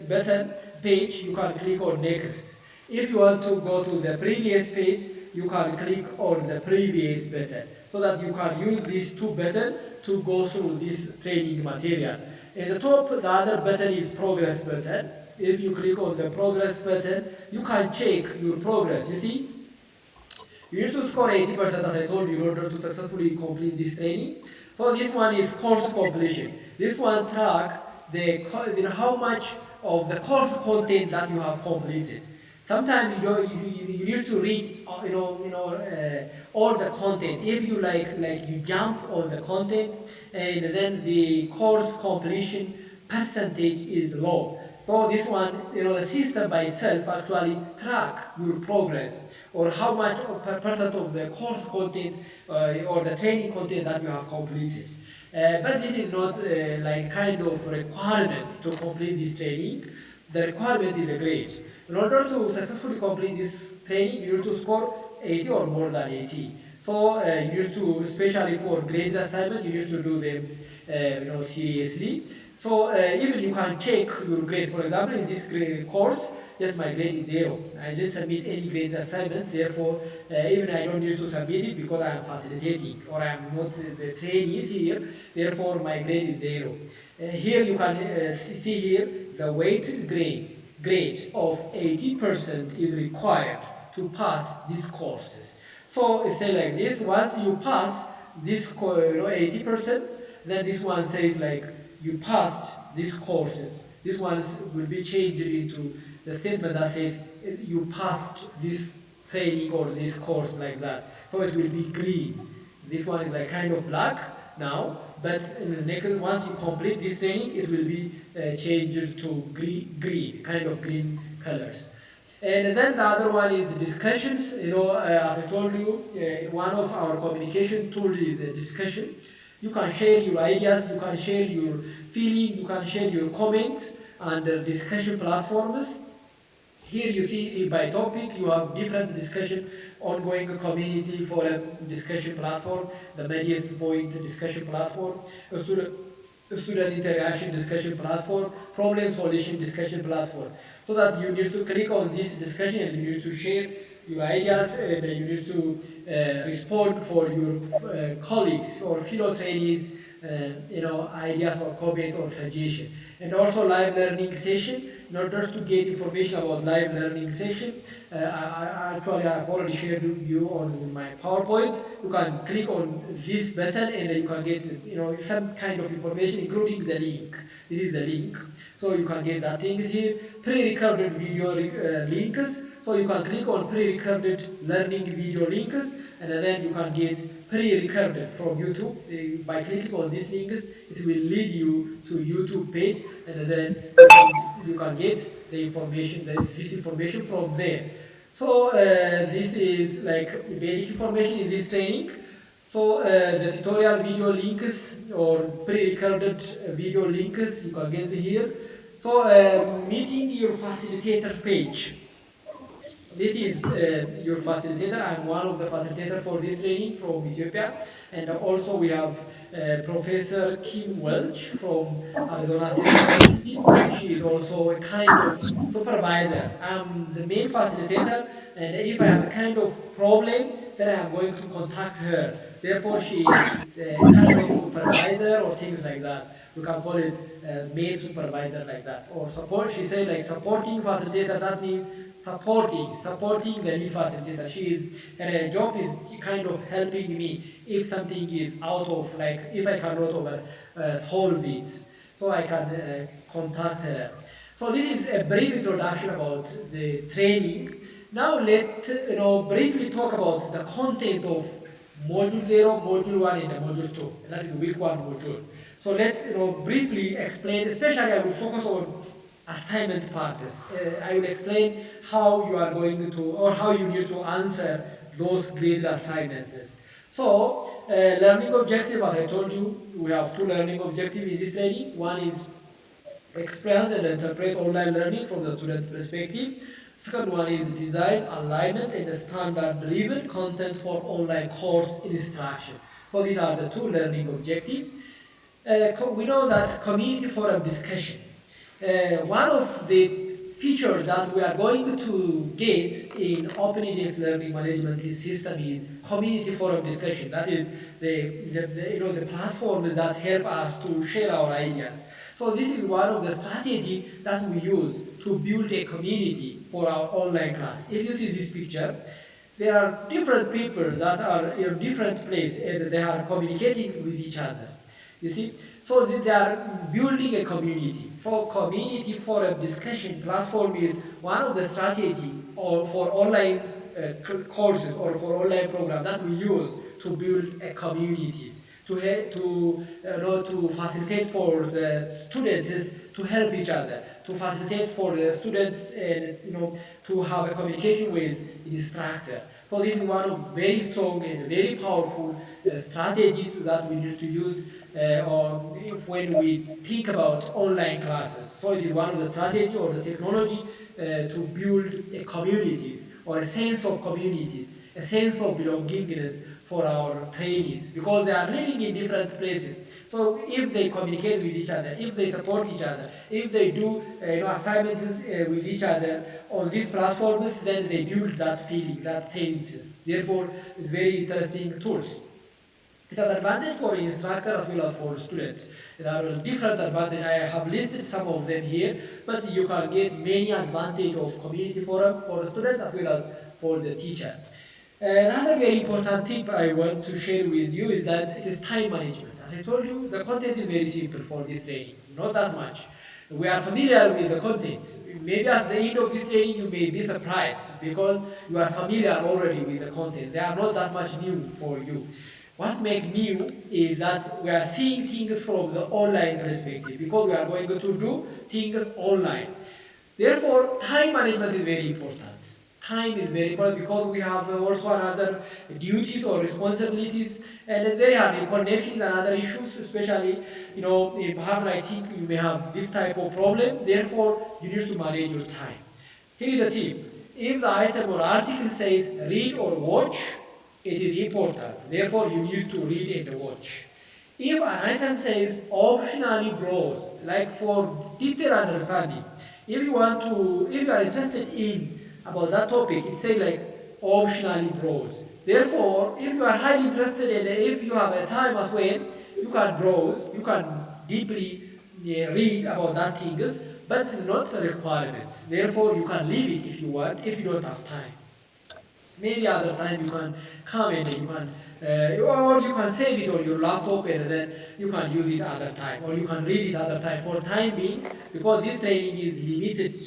button page, you can click on next. If you want to go to the previous page, you can click on the previous button, so that you can use these two buttons to go through this training material. In the top, the other button is progress button. If you click on the progress button, you can check your progress. You see, you need to score 80%, as I told you, in order to successfully complete this training. So this one is course completion. This one track how much of the course content that you have completed. Sometimes you need to read all the content. If you you jump on the content, and then the course completion percentage is low. So this one, the system by itself actually track your progress or how much per percent of the course content or the training content that you have completed. But this is not like kind of requirement to complete this training. The requirement is a grade. In order to successfully complete this training, you need to score 80 or more than 80. So you need to, especially for graded assignment, you need to do them, seriously. So even you can check your grade. For example, in this course, just my grade is 0. I didn't submit any graded assignment. Therefore, even I don't need to submit it because I am facilitating or I am not the trainees here. Therefore, my grade is 0. Here you can see here the weighted grade of 80% is required to pass these courses. So it says like this: once you pass this 80%, then this one says like you passed these courses. This one will be changed into the statement that says you passed this training or this course, like that. So it will be green. This one is like kind of black now, but in the next, once you complete this training, it will be changed to green, kind of green colors. And then the other one is discussions. As I told you, one of our communication tools is a discussion. You can share your ideas, you can share your feeling, you can share your comments under discussion platforms. Here you see by topic, you have different discussion, ongoing community forum discussion platform, the Mediest Point discussion platform, a student interaction discussion platform, problem solution discussion platform. So that you need to click on this discussion and you need to share your ideas and you need to respond for your colleagues or fellow trainees, ideas or comment or suggestion. And also live learning session. In order to get information about live learning session, actually I've already shared you on my PowerPoint. You can click on this button and you can get some kind of information, including the link. This is the link, so you can get that things here. Pre-recorded video links, so you can click on pre-recorded learning video links, and then you can get pre-recorded from YouTube. By clicking on these links, it will lead you to YouTube page, and then you can get the information, this information from there. So this is like basic information in this training. So the tutorial video links or pre-recorded video links you can get here. So meeting your facilitator page. This is your facilitator. I'm one of the facilitators for this training from Ethiopia. And also we have Professor Kim Welch from Arizona State University. She is also a kind of supervisor. I'm the main facilitator, and if I have a kind of problem, then I'm going to contact her. Therefore, she is kind of supervisor or things like that. You can call it main supervisor, like that. Or support, she said like supporting facilitator, that means supporting the lead facilitator. Her job is kind of helping me if something is out of, like if I cannot over solve it, so I can contact her. So this is a brief introduction about the training. Now let briefly talk about the content of module 0, module 1, and the module 2. That is week 1 module. So let's briefly explain, especially I will focus on assignment parts. I will explain how you are going to, or how you need to answer those graded assignments. So learning objective, as I told you, we have two learning objectives in this training. One is express and interpret online learning from the student perspective. Second one is design, alignment, and standard-driven content for online course instruction. So these are the two learning objectives. We know that community forum discussion. One of the features that we are going to get in OpenEDX learning management system is community forum discussion. That is the platforms that help us to share our ideas. So this is one of the strategy that we use to build a community for our online class. If you see this picture, there are different people that are in different places and they are communicating with each other. You see, so they are building a community. For community for a discussion platform is one of the strategy or for online courses or for online program that we use to build a communities, to facilitate for the students to help each other, to facilitate for the students and to have a communication with instructor. So this is one of very strong and very powerful strategies that we need to use when we think about online classes. So it is one of the strategy or the technology to build a communities or a sense of communities, a sense of belongingness for our trainees, because they are living in different places. So if they communicate with each other, if they support each other, if they do assignments with each other on these platforms, then they build that feeling, that senses. Therefore, it's very interesting tools. It has advantage for instructor as well as for students. There are different advantages. I have listed some of them here, but you can get many advantage of community forum for the student as well as for the teacher. Another very important tip I want to share with you is that it is time management. As I told you, the content is very simple for this training, not that much. We are familiar with the content. Maybe at the end of this training you may be surprised because you are familiar already with the content. They are not that much new for you. What makes new is that we are seeing things from the online perspective because we are going to do things online. Therefore, time management is very important. Time is very important because we have also another duties or responsibilities, and it's very hard. Connections and other issues, especially in Bahrain, I think you may have this type of problem. Therefore, you need to manage your time. Here is a tip. If the item or article says read or watch, it is important. Therefore, you need to read and watch. If an item says optionally browse, like for detailed understanding, if you are interested in about that topic, it says like optionally browse. Therefore, if you are highly interested and if you have a time as well, you can browse, you can deeply read about that things, but it's not a requirement. Therefore, you can leave it if you want, if you don't have time. Maybe other time you can come and you can or you can save it on your laptop and then you can use it other time, or you can read it other time. For time being, because this training is limited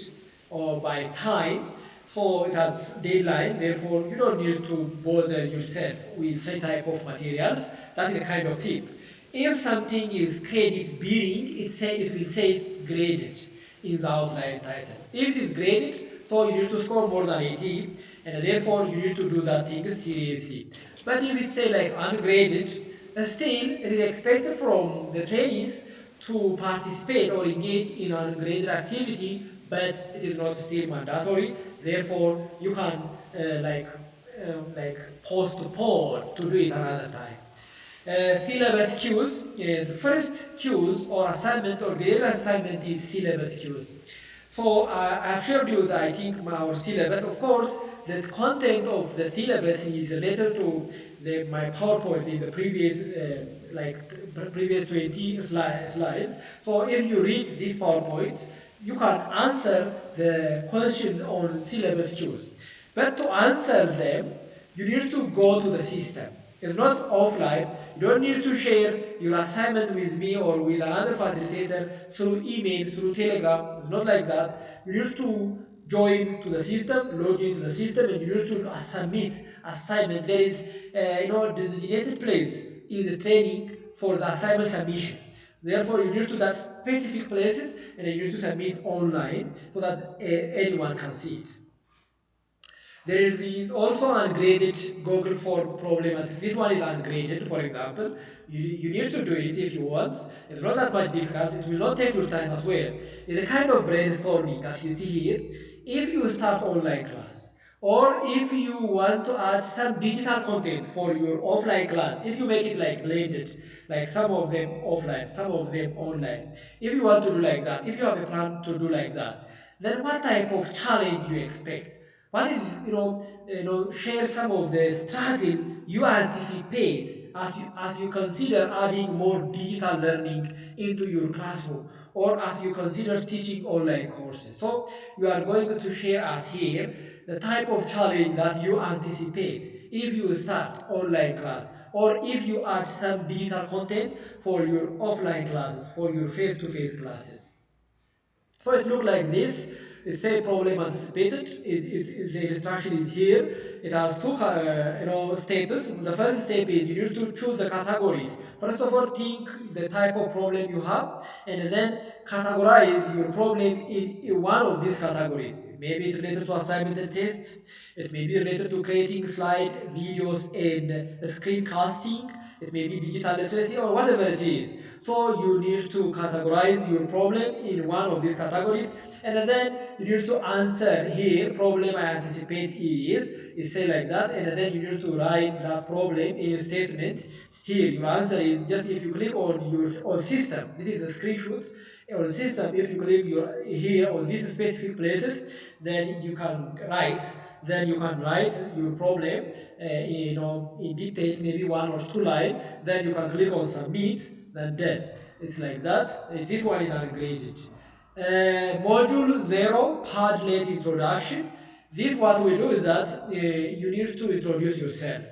or by time, so it has deadline. Therefore, you don't need to bother yourself with same type of materials. That is a kind of tip. If something is credit bearing, it will say graded in the outline title. If it is graded, so you need to score more than 80, and therefore you need to do that thing seriously. But if it say like ungraded, still it is expected from the trainees to participate or engage in ungraded activity, but it is not still mandatory. Therefore, you can postpone to do it another time. Syllabus cues. The first cues or assignment or graded assignment is syllabus cues. So I've showed you that I think our syllabus, of course, the content of the syllabus is related to my PowerPoint in the previous previous 20 slides. So if you read this PowerPoint, you can answer the question on syllabus cues. But to answer them, you need to go to the system. It's not offline. You don't need to share your assignment with me or with another facilitator through email, through Telegram. It's not like that. You need to join to the system, log into the system, and you need to submit assignment. There is, designated place in the training for the assignment submission. Therefore, you need to that specific places, and you need to submit online so that anyone can see it. There is also ungraded Google form problematic. This one is ungraded, for example. You need to do it if you want. It's not that much difficult. It will not take your time as well. It's a kind of brainstorming, as you see here. If you start online class, or if you want to add some digital content for your offline class, if you make it like blended, like some of them offline, some of them online, if you want to do like that, if you have a plan to do like that, then what type of challenge you expect? What is, share some of the struggle you anticipate as you consider adding more digital learning into your classroom, or as you consider teaching online courses. So you are going to share us here the type of challenge that you anticipate if you start online class, or if you add some digital content for your offline classes, for your face-to-face classes. So it looked like this. say problem anticipated. The instruction is here. It has two steps. The first step is you need to choose the categories. First of all, think the type of problem you have, and then categorize your problem in one of these categories. Maybe it's related to assignment and tests. It may be related to creating slide videos and screencasting. It may be digital literacy or whatever it is. So you need to categorize your problem in one of these categories, and then you need to answer here. Problem I anticipate is say like that, and then you need to write that problem in a statement. Here your answer is just if you click on your on system. This is a screenshot on system. If you click your here on these specific places, then you can write your problem in detail, maybe 1 or 2 lines. Then you can click on submit, then done. It's like that. This one is ungraded. Module 0 Padlet introduction. This what we do is that you need to introduce yourself.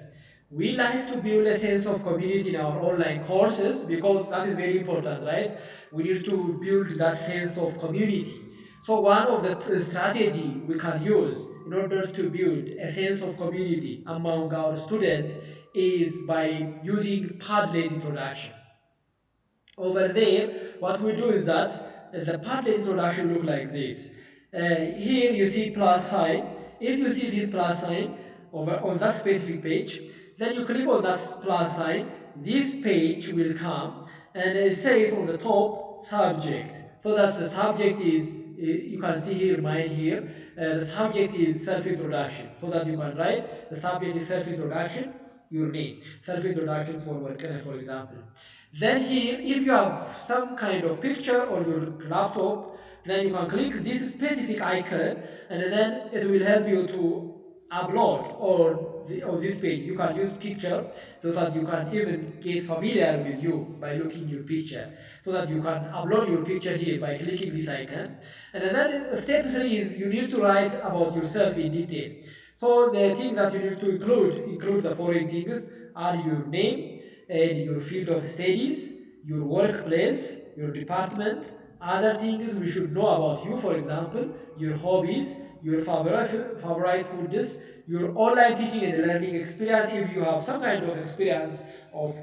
We like to build a sense of community in our online courses because that is very important, right? We need to build that sense of community. So one of the strategy we can use in order to build a sense of community among our students is by using Padlet introduction. Over there, what we do is that the Padlet introduction look like this. Here you see plus sign. If you see this plus sign over on that specific page, then you click on that plus sign. This page will come, and it says on the top subject. So that the subject is you can see here mine here. The subject is self-introduction. So that you can write the subject is self-introduction, your name, self-introduction for work, for example. Then here, if you have some kind of picture on your laptop, then you can click this specific icon, and then it will help you to upload on this page. You can use picture so that you can even get familiar with you by looking your picture. So that you can upload your picture here by clicking this icon. And then step 3 is you need to write about yourself in detail. So the things that you need to include the following things are your name and your field of studies, your workplace, your department, other things we should know about you, for example, your hobbies, your favorite foods, your online teaching and learning experience, if you have some kind of experience of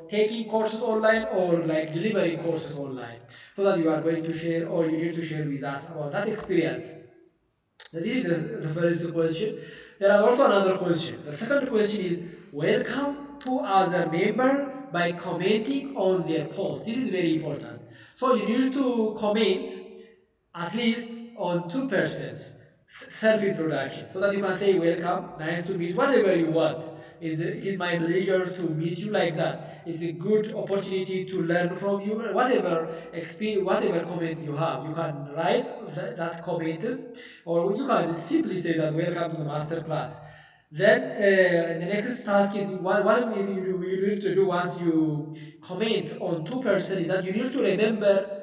taking courses online or like delivering courses online, so that you are going to share or you need to share with us about that experience. This is the first question. There are also another question. The second question is welcome to other member by commenting on their post. This is very important. So you need to comment at least on two persons self-introduction so that you can say welcome, nice to meet, whatever you want. It is my pleasure to meet you like that. It's a good opportunity to learn from you. Whatever experience, whatever comment you have, you can write that comment, or you can simply say that welcome to the master class. Then the next task is what you need to do once you comment on two persons is that you need to remember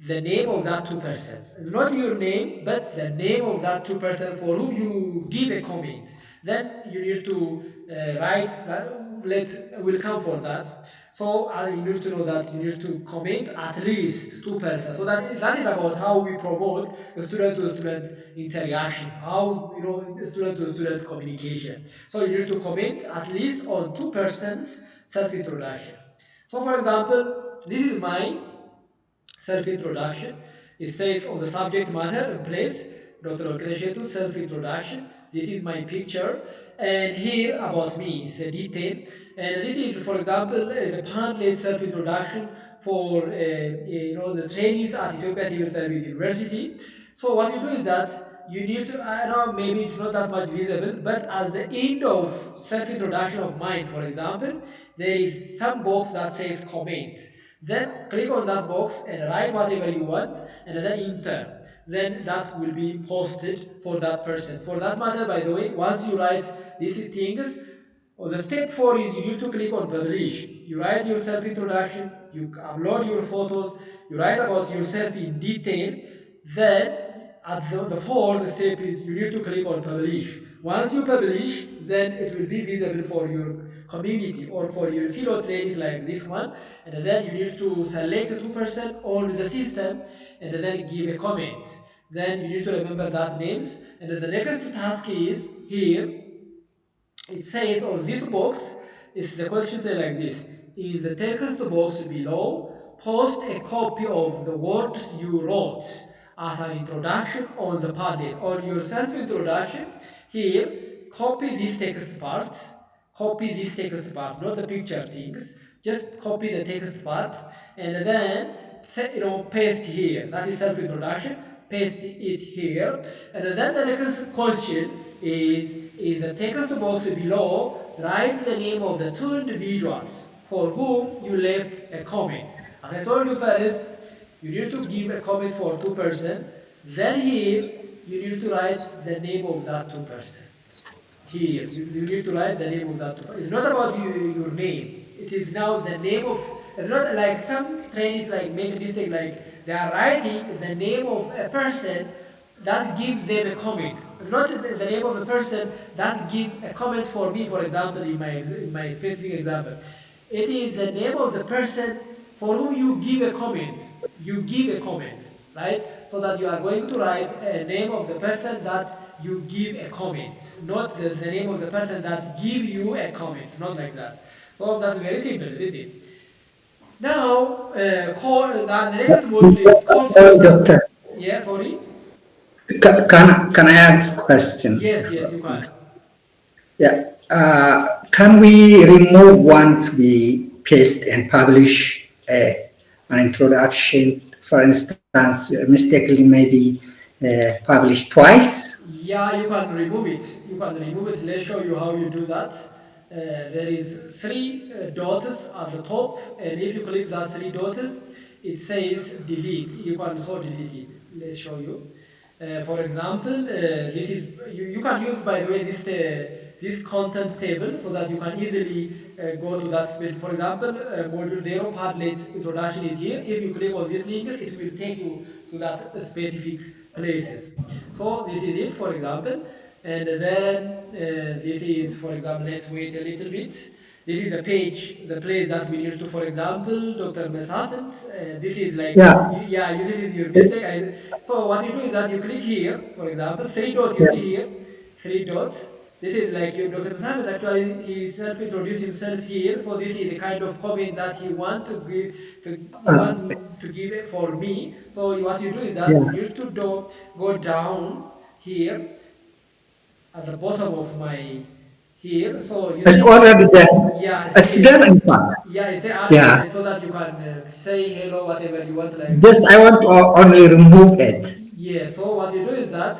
the name of that two persons. Not your name, but the name of that two persons for whom you give a comment. Then you need to write that, will come for that. So you need to know that you need to comment at least two persons. So that is about how we promote student to student interaction, how student to student communication. So you need to comment at least on two persons self introduction. So for example, this is my self-introduction. It says on the subject matter and place, Dr. Okreshetu's self-introduction. This is my picture. And here about me is a detail. And this is, for example, the Panless self-introduction for the trainees at Ethiopia Civil Service University. So what you do is that you need to, I know maybe it's not that much visible, but at the end of self-introduction of mine, for example, there is some box that says comment. Then click on that box and write whatever you want and then enter. Then that will be posted for that person. For that matter, by the way, once you write these things, the step 4 is you need to click on publish. You write your self introduction, you upload your photos, you write about yourself in detail. Then at the fourth step is you need to click on publish. Once you publish, then it will be visible for your community or for your fellow trainees like this one. And then you need to select 2% on the system and then give a comment. Then you need to remember that names. And the next task is here. It says, or this box is the question say like this: in the text box below, post a copy of the words you wrote as an introduction on the Padlet. On your self-introduction, here, copy this text part, not the picture things, just copy the text part, and then paste here. That is self-introduction. Paste it here, and then the next question is in the text box below, write the name of the two individuals for whom you left a comment. As I told you first, you need to give a comment for two person. Then here, you need to write the name of that two person. Here, you need to write the name of that two person. It's not about your name. It is now the name of, it's not like some trainees like make a mistake, like they are writing the name of a person that gives them a comment. It's not the name of a person that give a comment for me, for example, in my specific example. It is the name of the person for whom you give a comment. You give a comment, right? So that you are going to write a name of the person that you give a comment, not the name of the person that give you a comment, not like that. So that's very simple, isn't it? Now, the next module is course Sorry, content. doctor. Yeah, sorry. Can I ask a question? Yes, you can. Yeah. Can we remove once we paste and publish an introduction, for instance, mistakenly maybe published twice? Yeah, you can remove it. You can remove it. Let's show you how you do that. There is three dots at the top, and if you click that three dots, it says delete. You can also delete it. Let's show you. For example, this is you can use, by the way, this content table so that you can easily go to that space. For example, module 0 Padlet's introduction is here. If you click on this link, it will take you to that specific places. So this is it, for example, and then this is, for example, let's wait a little bit. This is the place that we need to, for example, Dr. Mesafent. This is like, Yeah. this is your mistake. So what you do is that you click here, for example, three dots you Yeah. see here, three dots. This is like your Dr. Mesafent actually he self-introduced himself here. So this is the kind of comment that he want to give he Uh, want to give it for me. So what you do is that you yeah. need to go down here at the bottom of my here. So you It's see, already there. yeah, It's there in fact. yeah, you say Yeah. admin so that you can say hello, whatever you want, like Just I want to only remove it. yeah. So what you do is that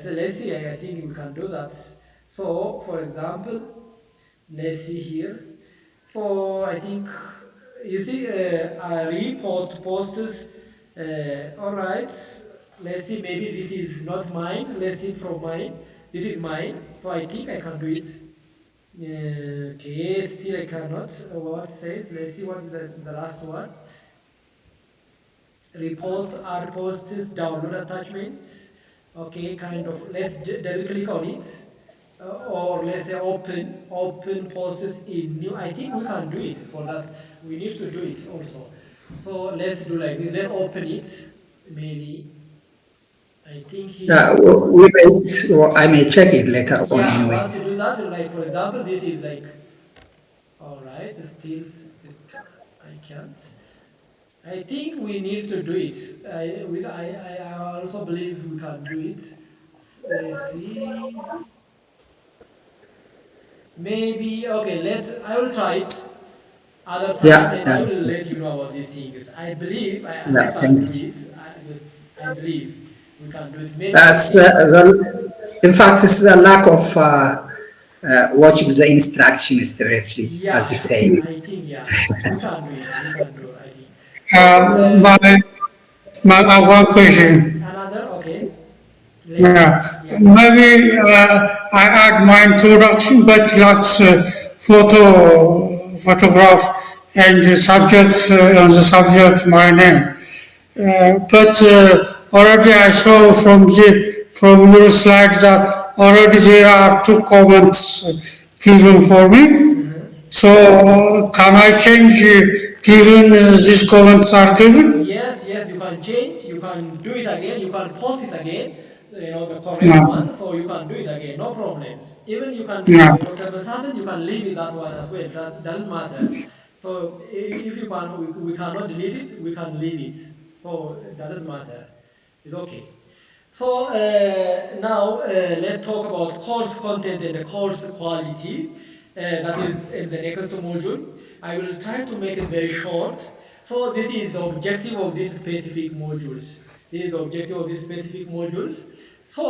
so let's see. I think we can do that. So for example, let's see here. For I think you see repost posts. All right. Let's see. Maybe this is not mine. Let's see from mine. This is mine. So I think I can do it. Okay. Still I cannot. What says? Let's see what is the last one. Repost our posts download attachments. Okay, kind of let's double click on it, or let's say open posts in new. I think we can do it. For that we need to do it also. So let's do like this. Let's open it. Maybe I think here. Yeah, we may, or I may check it later on Yeah, anyway. once you do that, like for example, this is like, all right, still I can't. I think we need to do it. I also believe we can do it. Let's see. Maybe okay. I will try it other time, Yeah, and I yeah, will let you know about these things. I believe we yeah. can Thank do you. it. I believe we can do it. Maybe That's in fact, it's a lack of watching the instructions seriously, as you yeah. say. I think yeah, we can do it. We can do. I think so. Uh, my, one question. Another okay. Let's see. Yeah, Yeah. maybe I add my introduction, but lacks photograph and the subject on the subject my name. But already I saw from your slide that already there are two comments given for me. So can I change given these comments are given? Yes, you can change. You can do it again, you can post it again, the correct Yeah. one, so you can do it again, no problems. Even you can, Yeah. Dr. Basafin, you can leave it that one as well. That doesn't matter. So if you can, we cannot delete it, we can leave it. So it doesn't matter. It's okay. So now let's talk about course content and the course quality. That is in the next module. I will try to make it very short. So this is the objective of these specific modules. This is the objective of these specific modules. So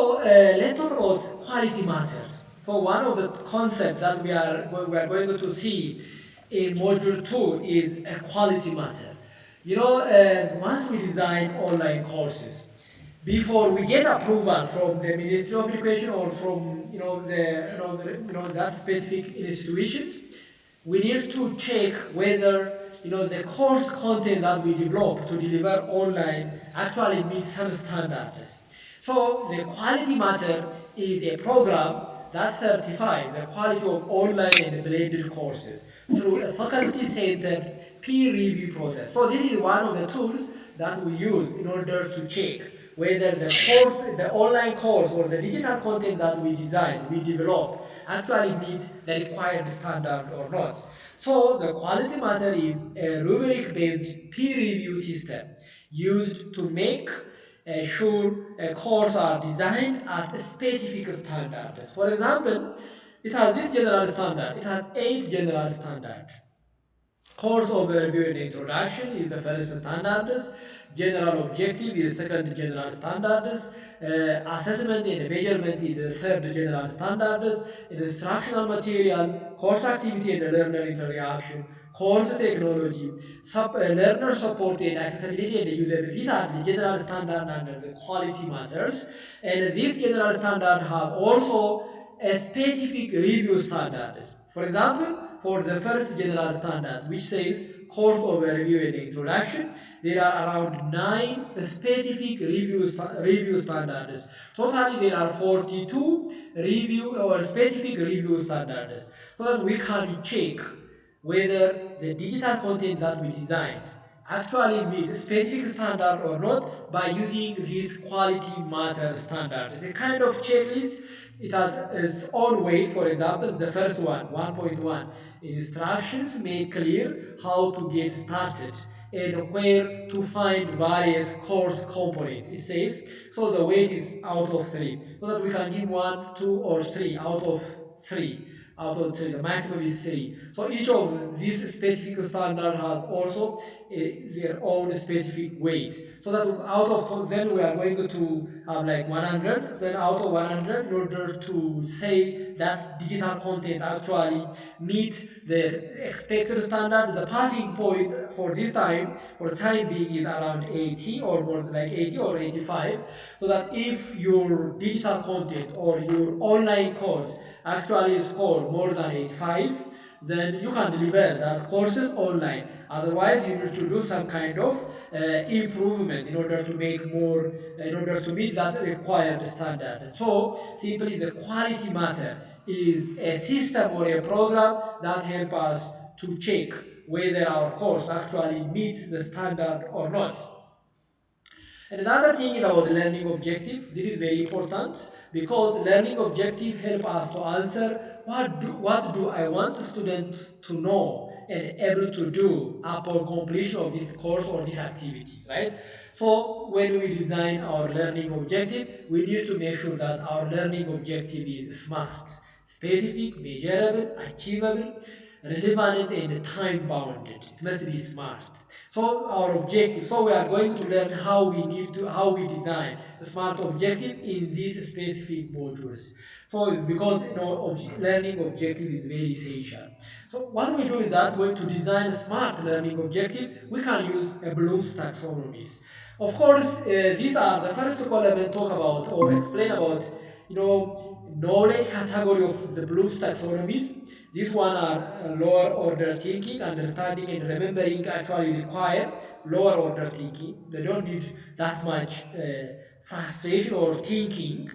let's talk about quality matters. So one of the concepts that we are going to see in module 2 is a quality matter. Once we design online courses, before we get approval from the Ministry of Education or from that specific institutions, we need to check whether the course content that we develop to deliver online actually meets some standards. So the quality matter is a program that certifies the quality of online and blended courses through a faculty-centered peer review process. So this is one of the tools that we use in order to check whether the online course or the digital content that we design, we develop, actually meet the required standard or not. So the quality matter is a rubric-based peer review system used to make sure a course are designed at specific standards. For example, it has this general standard. It has 8 general standards. Course overview and introduction is the first standards. General objective is second general standards. Assessment and measurement is the third general standards. Instructional material, course activity and learner interaction, course technology, learner support and accessibility and usability. These are the general standard under the quality matters. And this general standard has also a specific review standards. For example, for the first general standard, which says course overview and introduction, there are around 9 specific review standards. Totally, there are 42 review or specific review standards, so that we can check whether the digital content that we designed actually meets specific standard or not by using this quality matter standard. It's a kind of checklist. It has its own weight. For example, the first one, 1.1, instructions make clear how to get started and where to find various course components. It says, so the weight is out of 3, so that we can give 1, 2, or 3 out of 3 out of 3. The maximum is 3. So each of these specific standard has also their own specific weight. So that out of then we are going to have like 100. Then out of 100, in order to say that digital content actually meet the expected standard, the passing point for time being is around 80 or more, like 80 or 85. So that if your digital content or your online course actually score more than 85, then you can deliver that courses online. Otherwise, you need to do some kind of improvement in order to make more, in order to meet that required standard. So simply the quality matter is a system or a program that help us to check whether our course actually meets the standard or not. And another thing is about the learning objective. This is very important because learning objective help us to answer what do I want the student to know and able to do upon completion of this course or these activities, right? So when we design our learning objective, we need to make sure that our learning objective is smart, specific, measurable, achievable, relevant, and time bounded. It must be smart. So our objective, so we are going to learn how we design a smart objective in these specific modules. So because learning objective is very essential. So what we do is that to design a smart learning objective, we can use a Bloom's taxonomies. Of course, these are the first column talk about or explain about you know knowledge category of the Bloom's taxonomies. These one are lower order thinking, understanding and remembering actually require lower order thinking. They don't need that much frustration or thinking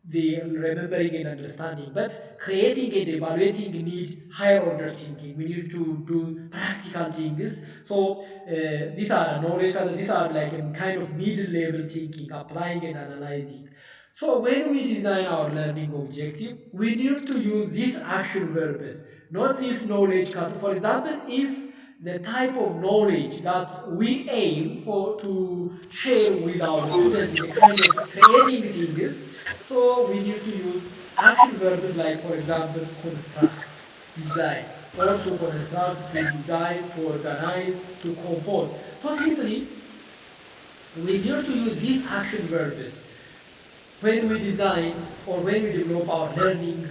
the remembering and understanding, but creating and evaluating need higher order thinking. We need to do practical things. So these are knowledge, these are like a kind of middle level thinking, applying and analyzing. So when we design our learning objective, we need to use these action verbs, not this knowledge. For example, if the type of knowledge that we aim for to share with our students is a kind of creating things, so we need to use action verbs like, for example, construct, design, or to construct, to design, to organize, to compose. So simply, we need to use these action verbs when we design or when we develop our learning,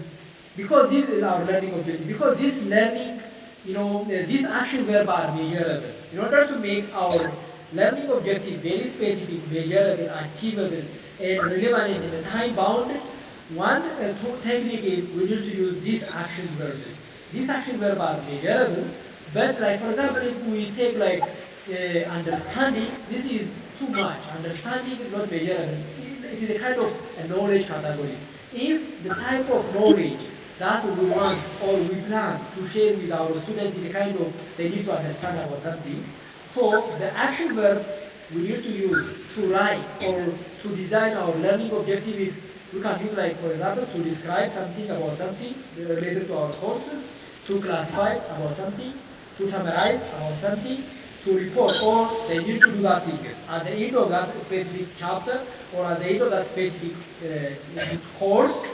because this is our learning objective, because this learning, these action verbs are measurable. In order to make our learning objective very specific, measurable, achievable, and relevant and time bounded, one technique is we need to use these action verbs. These action verbs are measurable, but like for example, if we take like understanding, this is too much. Understanding is not measurable. It is a kind of a knowledge category. If the type of knowledge that we want or we plan to share with our students is a kind of they need to understand about something, so the action verb we need to use to write or to design our learning objective is we can use like for example to describe something about something related to our courses, to classify about something, to summarize about something, to report, or they need to do that thing. At the end of that specific chapter or at the end of that specific course,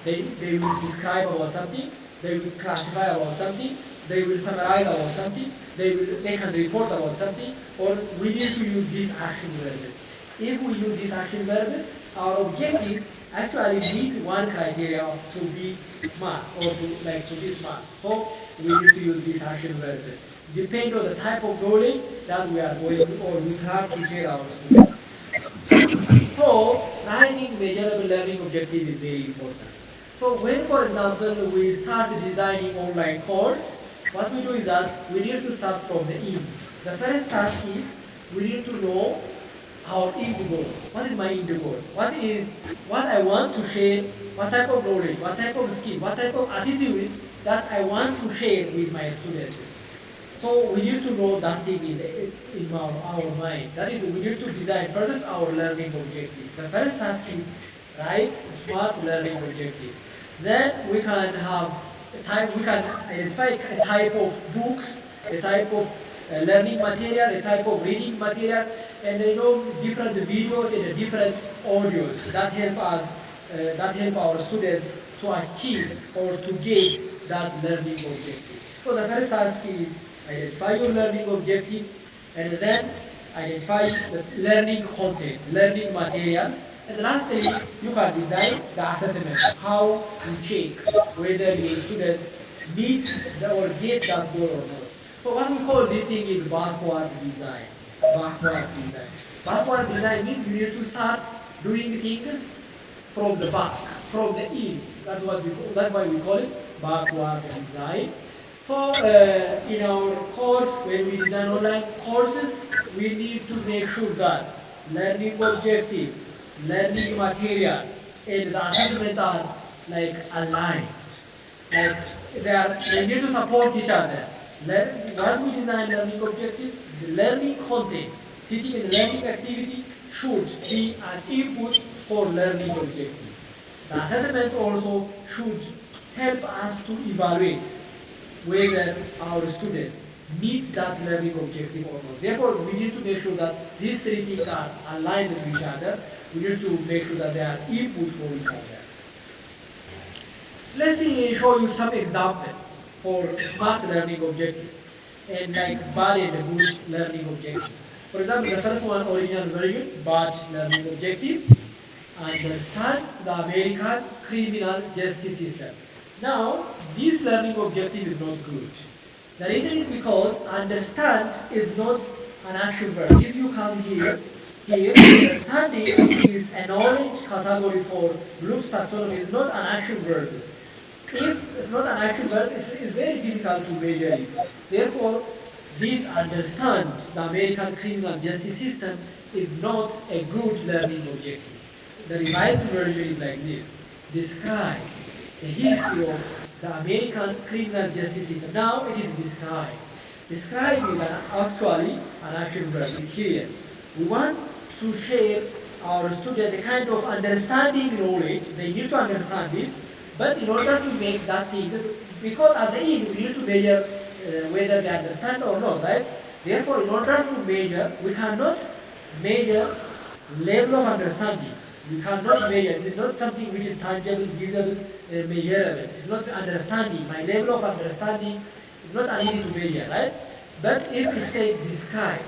they will describe about something, they will classify about something, they will summarize about something, they can report about something, or we need to use these action verbs. If we use these action verbs, our objective actually meet one criteria to be smart or to be smart. So we need to use these action verbs. Depend on the type of knowledge that we are going to or we plan to share our students. So writing measurable learning objective is very important. So when, for example, we start designing online course, what we do is that we need to start from the end. The first task is we need to know our end goal. What is my end goal? What I want to share, what type of knowledge, what type of skill, what type of attitude that I want to share with my students. So we need to know that thing in our mind. That is, we need to design first our learning objective. The first task is write smart learning objective. Then we can have we can identify a type of books, a type of learning material, a type of reading material, and different videos and different audios that help us, that help our students to achieve or to get that learning objective. So the first task is identify your learning objective, and then identify the learning content, learning materials, and lastly, you can design the assessment, how you check whether your student meets or gets that goal or not. So what we call this thing is backward design. Backward design. Backward design means you need to start doing things from the back, from the end. That's why we call it backward design. So in our course, when we design online courses, we need to make sure that learning objective, learning materials, and the assessment are like aligned. Like they need to support each other. Once we design learning objective, the learning content, teaching and learning activity should be an input for learning objective. The assessment also should help us to evaluate whether our students meet that learning objective or not. Therefore, we need to make sure that these three things are aligned with each other. We need to make sure that they are input for each other. Let's show you some example for smart learning objective and like bad and good learning objective. For example, the first one, original version, bad learning objective, understand the American criminal justice system. Now, this learning objective is not good. The reason is because understand is not an action verb. If you come here, understanding is a knowledge category for Bloom's taxonomy, is not an action verb. If it's not an action verb, it's very difficult to measure it. Therefore, this understand the American criminal justice system is not a good learning objective. The revised version is like this. describe the history of the American criminal justice system. Now it is describe. Describe is actually an action verb. It's here. We want to share our students a kind of understanding knowledge. They need to understand it, but in order to make that thing, because at the end we need to measure whether they understand or not, right? Therefore, in order to measure, we cannot measure level of understanding. You cannot measure. It is not something which is tangible, visible, measurable. It's not understanding. My level of understanding is not an easy to measure, right? But if we say describe,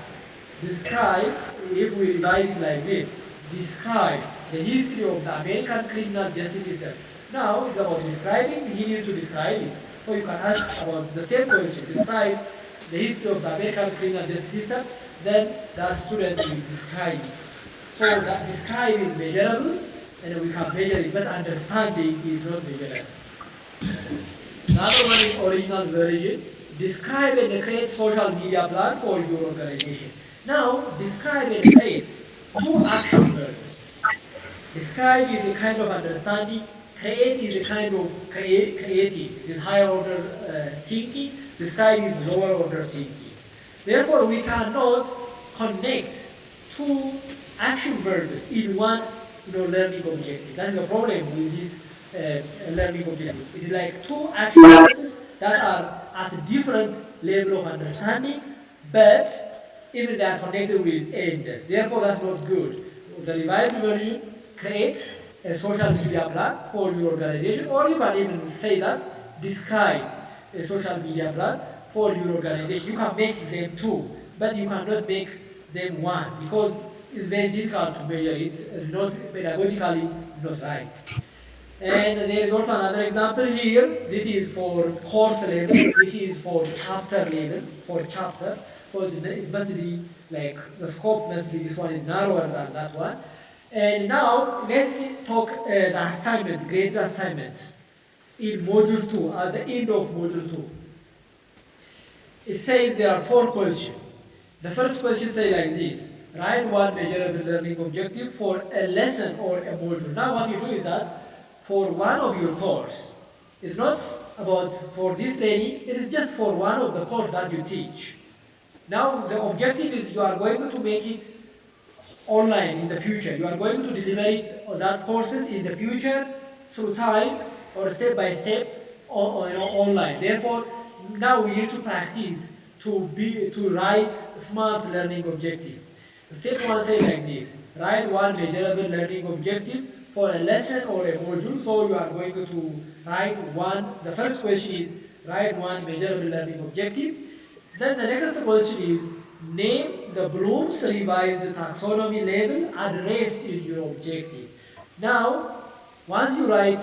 if we divide it like this, describe the history of the American criminal justice system. Now it's about describing, he needs to describe it. So you can ask about the same question, describe the history of the American criminal justice system, then the student will describe it. So that describe is measurable, and we can measure it, but understanding is not measurable. Another one is original version. Describe and create social media plan for your organization. Now, describe and create two action verbs. Describe is a kind of understanding. Create is a kind of creating, is higher order thinking. Describe is lower order thinking. Therefore, we cannot connect two action verbs in one learning objective. That is the problem with this learning objective. It is like two action verbs that are at a different level of understanding, but even they are connected with ends. Therefore, that's not good. The revised version creates a social media plan for your organization, or you can even say that describe a social media plan for your organization. You can make them two, but you cannot make them one because it's very difficult to measure it. It's not pedagogically, it's not right. And there is also another example here. This is for course level. This is for chapter level, for chapter. So it must be like the scope must be this one is narrower than that one. And now let's talk the assignment, grade assignment in module 2, at the end of module 2. It says there are 4 questions. The first question says like this: write one measurable learning objective for a lesson or a module. Now what you do is that for one of your course, it's not about for this training, it is just for one of the course that you teach. Now the objective is you are going to make it online in the future. You are going to deliver it or that courses in the future through time or step by step or online. Therefore, now we need to practice to write smart learning objective. Step 1 say like this: write one measurable learning objective for a lesson or a module. So you are going to write one. The first question is write one measurable learning objective. Then the next question is name the Bloom's revised taxonomy label addressed in your objective. Now, once you write,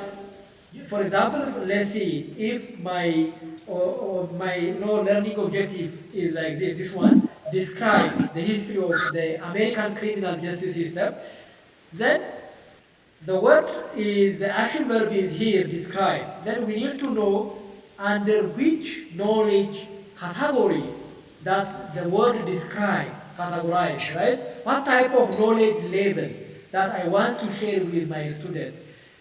for example, let's see if my learning objective is like this one, describe the history of the American criminal justice system. Then the word is, the action verb is here, describe. Then we need to know under which knowledge category that the word describe, categorize, right? What type of knowledge level that I want to share with my student.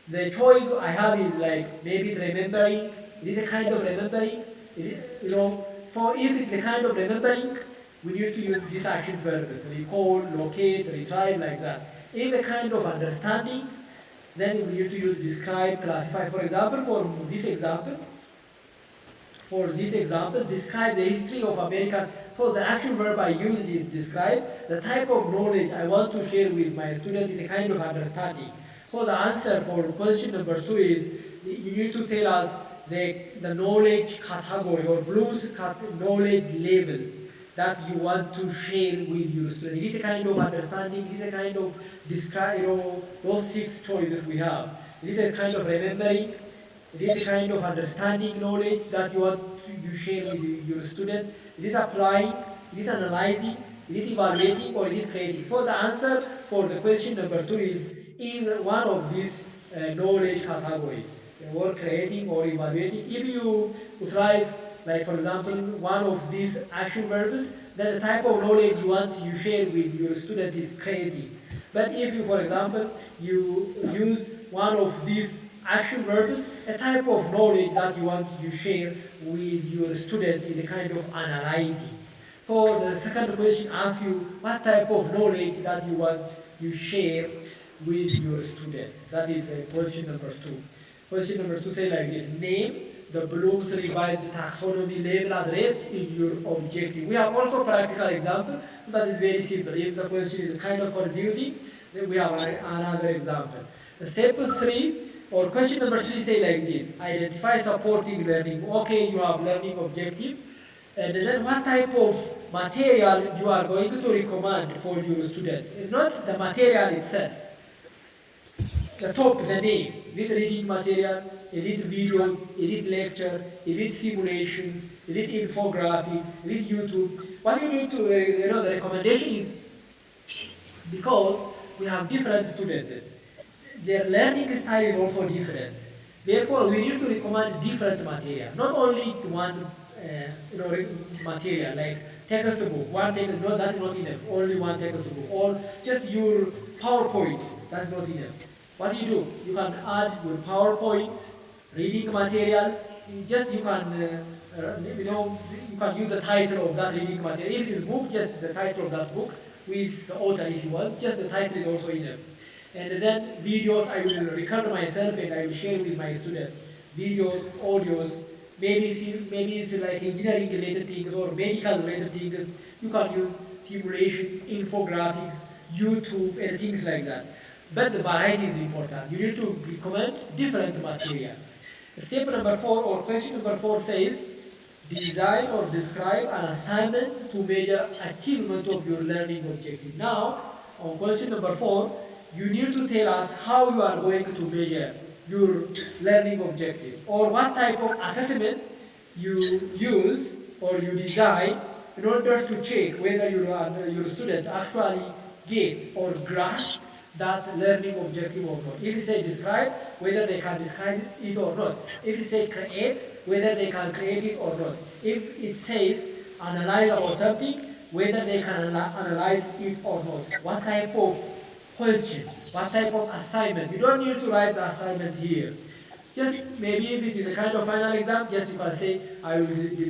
The choice I have is like maybe it's remembering, it is a kind of remembering, so if it's a kind of remembering, we need to use this action verbs, recall, locate, retrieve, like that. If a kind of understanding, then we need to use describe, classify. For this example, describe the history of American. So the action verb I used is describe. The type of knowledge I want to share with my student is a kind of understanding. So the answer for question number 2 is you need to tell us the knowledge category or Bloom's knowledge levels that you want to share with your student. It is a kind of understanding, it is a kind of describe, those 6 choices we have. It is a kind of remembering, it is a kind of understanding knowledge that you want to share with your student. It is applying, it is analyzing, it is evaluating, or it is creating. So the answer for the question number 2 is either one of these knowledge categories, or creating or evaluating. If you try, like for example, one of these action verbs, then the type of knowledge you want you share with your student is creating. But if you, for example, you use one of these action verbs, a type of knowledge that you want to share with your student is a kind of analyzing. So the second question asks you what type of knowledge that you want you share with your students. That is question number 2. Question number 2 say like this: name the Bloom's revised taxonomy label addressed in your objective. We have also practical example, so that is very simple. If the question is kind of confusing, then we have another example. Step 3 or question number 3 say like this: identify supporting learning. Okay, you have learning objective. And then what type of material you are going to recommend for your student. It's not the material itself. The top, the name. Is it reading material? Is it videos? Is it lecture? Is it simulations? Is it infographic? Is it YouTube? What you need to, the recommendation is because we have different students. Their learning style is also different. Therefore, we need to recommend different material, not only one, material like textbook. One text, no, that's not enough. Only one textbook, or just your PowerPoint. That's not enough. What do? You can add your PowerPoint, reading materials. You can, you can use the title of that reading material. If it is book, just the title of that book with the author if you want. Just the title is also enough. And then videos, I will record myself and I will share with my student. Videos, audios, maybe it's like engineering related things or medical related things. You can use simulation, infographics, YouTube, and things like that. But the variety is important. You need to recommend different materials. Step number 4 or question number 4 says, design or describe an assignment to measure achievement of your learning objective. Now, on question number 4, you need to tell us how you are going to measure your learning objective or what type of assessment you use or you design in order to check whether your student actually gets or grasps that learning objective or not. If you say describe, whether they can describe it or not. If you say create, whether they can create it or not. If it says analyze about something, whether they can analyze it or not. What type of question, what type of assignment. You don't need to write the assignment here. Just maybe if it is a kind of final exam, just you can say, I will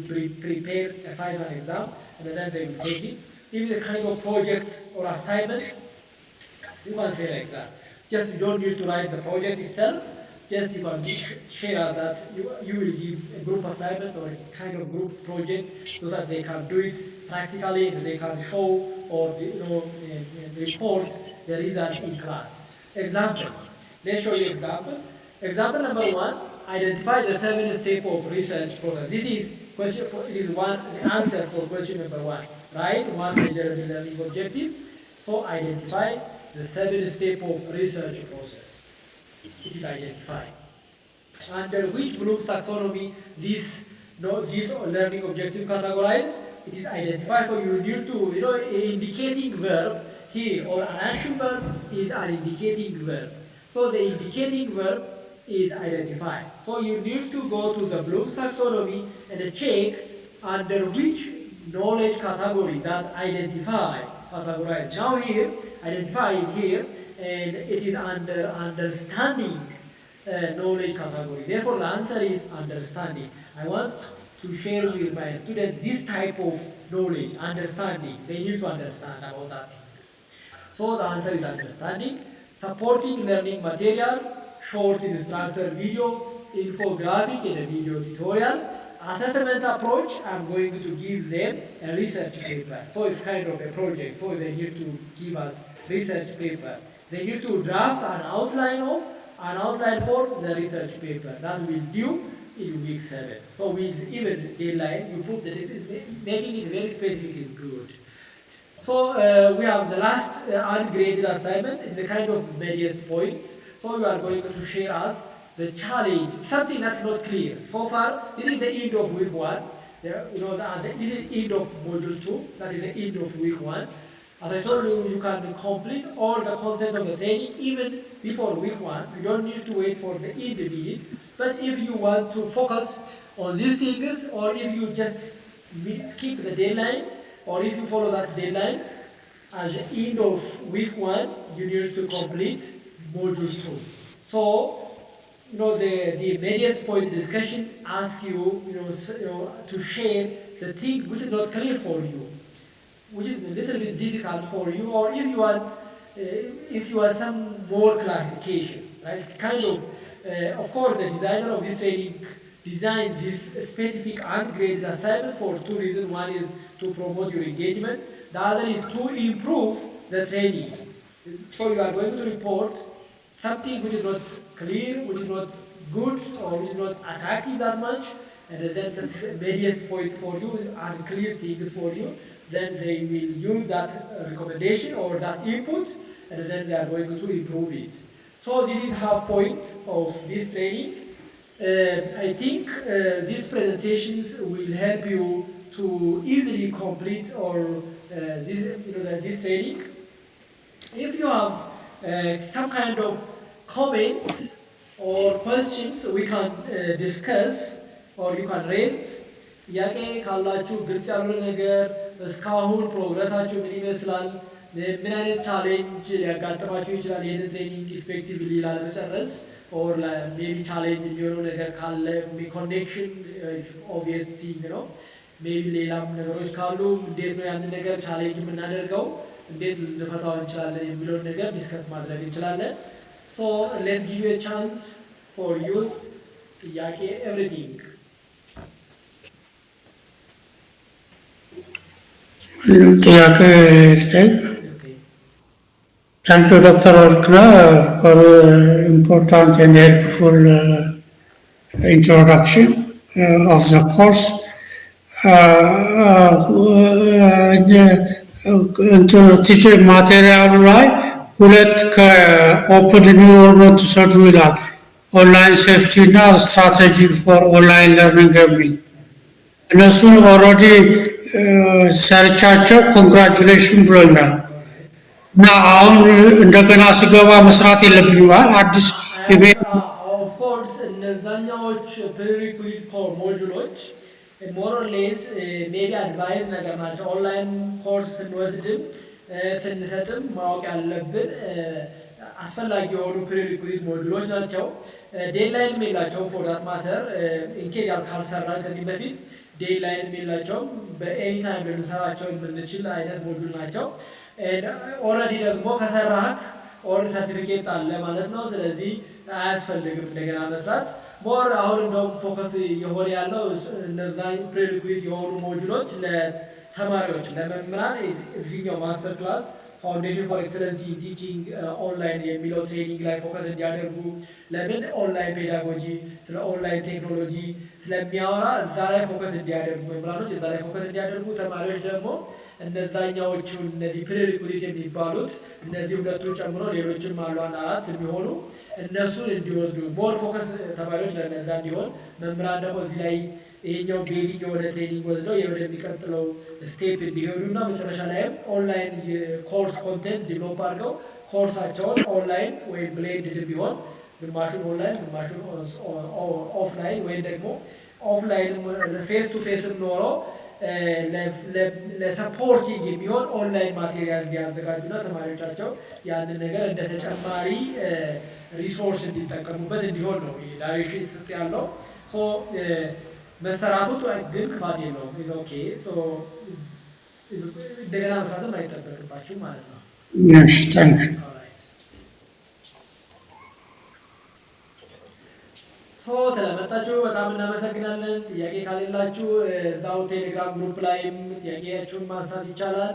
prepare a final exam, and then they will take it. If it's a kind of project or assignment, you can say like that. Just you don't need to write the project itself. Just you can share that you will give a group assignment or a kind of group project so that they can do it practically and they can show or report the result in class. Example. Let's show you example. Example number 1. Identify the 7 steps of research process. This is question for it is one the answer for question number 1. Right? One measurable learning objective. So identify the 7 steps of research process. It is identified. Under which Bloom's taxonomy this learning objective categorized? It is identified. So you need to, indicating verb here or an action verb is an indicating verb. So the indicating verb is identified. So you need to go to the Bloom's taxonomy and check under which knowledge category that identify categorized. Now here, identify is here, and it is under understanding knowledge category. Therefore, the answer is understanding. I want to share with my students this type of knowledge, understanding. They need to understand about that things. So the answer is understanding. Supporting learning material, short instructor video, infographic and a video tutorial. Assessment approach, I'm going to give them a research paper. So it's kind of a project. So they need to give us research paper. They need to draft an outline for the research paper. That will due in week 7. So with even deadline, you put making it very specific is good. So we have the last ungraded assignment. It's the kind of various points. So you are going to share us the challenge, something that's not clear. So far, this is the end of week 1. This is end of module 2. That is the end of week 1. As I told you, you can complete all the content of the training even before week 1. You don't need to wait for the end minute. But if you want to focus on these things, or if you just keep the deadline, or if you follow that deadline, at the end of week 1, you need to complete module 2. So the medias point discussion asks you, to share the thing which is not clear for you, which is a little bit difficult for you, or if you want some more clarification, right? Kind of course, the designer of this training designed this specific ungraded assignment for two reasons. One is to promote your engagement. The other is to improve the training. So you are going to report something which is not clear, which is not good, or which is not attractive that much, and then that's a various point for you, unclear things for you, then they will use that recommendation or that input, and then they are going to improve it. So this is half point of this training. I think these presentations will help you to easily complete or this training. If you have some kind of comments or questions, we can discuss or you can raise. ጥያቄ ካላችሁ ግልጽ ያልሆነ ነገር እስካሁን ፕሮግረሳችሁ ምን ይመስላል? ምን አይነት ቻሌንጅ ሊያጋጥማችሁ ይችላል? ይህንን ትሬኒንግ ኢፌክቲቭሊ ላለመጨረስ ኦር ሜቢ ቻሌንጅ የሚሆነው ነገር ካለ ኮኔክሽን ኦብቪየስ ቲንግ ነው። ሜቢ ሌላም ነገሮች ካሉ እንዴት ነው ያንን ነገር ቻሌንጅ የምናደርገው እንዴት ልንፈታው እንችላለን የሚለውን ነገር ዲስከስ ማድረግ እንችላለን። ሶ ሌት ጊቭ ዩ ኤ ቻንስ ፎር ዩ ጥያቄ ኤቭሪቲንግ ጥያቄ Thank you, Dr. Orkna, for important and helpful introduction of the course. ቲችር ማቴሪያሉ ላይ ሁለት ከኦፕን ኢንሮልመንት ሰዱ ይላል ኦንላይን ሴፍቲ እና ስትራቴጂ ፎር ኦንላይን ለርኒንግ የሚል እነሱን ኦልሬዲ ሰርቻቸው ኮንግራጁሌሽን ብሎኛል እና አሁን እንደገና ስገባ መስራት የለብኝም አዲስ ኦፍኮርስ እነዛኛዎች ፕሪሪኩዊት ኮር ሞጁሎች ሞር ኦር ሌስ ሜቢ አድቫይዝ ነገር ናቸው ኦንላይን ኮርስ ስንወስድም ስንሰጥም ማወቅ ያለብን አስፈላጊ የሆኑ ፕሪሪኩዊት ሞጁሎች ናቸው ዴድላይን የላቸው ፎር ዳት ማተር ኢንኬዝ ያል ካልሰራን ከዚህ በፊት ዴድላይን የላቸው በኤኒ ታይም ልንሰራቸው የምንችል አይነት ሞጁል ናቸው ኦልሬዲ ደግሞ ከሰራህ ኦር ሰርቲፊኬት አለ ማለት ነው ስለዚህ አያስፈልግም እንደገና መስራት ሞር አሁን እንደውም ፎከስ የሆነ ያለው እነዛ ፕሪሪኩዊት የሆኑ ሞጁሎች ለተማሪዎች ለመምህራን እዚህኛው ማስተር ክላስ ፋውንዴሽን ፎር ኤክሰለንሲ ኢን ቲቺንግ ኦንላይን የሚለው ትሬኒንግ ላይ ፎከስ እንዲያደርጉ ለምን ኦንላይን ፔዳጎጂ ስለ ኦንላይን ቴክኖሎጂ ስለሚያወራ እዛ ላይ ፎከስ እንዲያደርጉ መምህራኖች እዛ ላይ ፎከስ እንዲያደርጉ ተማሪዎች ደግሞ እነዛኛዎቹ እነዚህ ፕሪሪኩዊት የሚባሉት እነዚህ ሁለቱ ጨምሮ ሌሎችም አሉ አንድ አራት የሚሆኑ እነሱን እንዲወስዱ ሞር ፎከስ ተማሪዎች ለነዛ እንዲሆን መምህራን ደግሞ እዚህ ላይ ይሄኛው ቤዚክ የሆነ ትሬኒንግ ወስደው ወደሚቀጥለው ስቴፕ እንዲሄዱና መጨረሻ ላይም ኦንላይን ኮርስ ኮንቴንት ዲቨሎፕ አድርገው ኮርሳቸውን ኦንላይን ወይም ብሌንድድ ቢሆን ግማሹን ኦንላይን ግማሹን ኦፍላይን ወይም ደግሞ ኦፍላይን ፌስ ቱ ፌስ ኖሮ ለሰፖርቲንግ የሚሆን ኦንላይን ማቴሪያል እንዲያዘጋጁና ተማሪዎቻቸው ያንን ነገር እንደ ተጨማሪ ሪሶርስ እንዲጠቀሙበት እንዲሆን ነው ዳይሬክሽን ስጥ ያለው ሶ መሰራቱ ግን ክፋት የለውም ኢዝ ኦኬ ሶ እንደገና መስራትም አይጠበቅባችሁ ማለት ነው ሶ ስለመጣችሁ በጣም እናመሰግናለን ጥያቄ ካሌላችሁ እዛው ቴሌግራም ግሩፕ ላይም ጥያቄያችሁን ማንሳት ይቻላል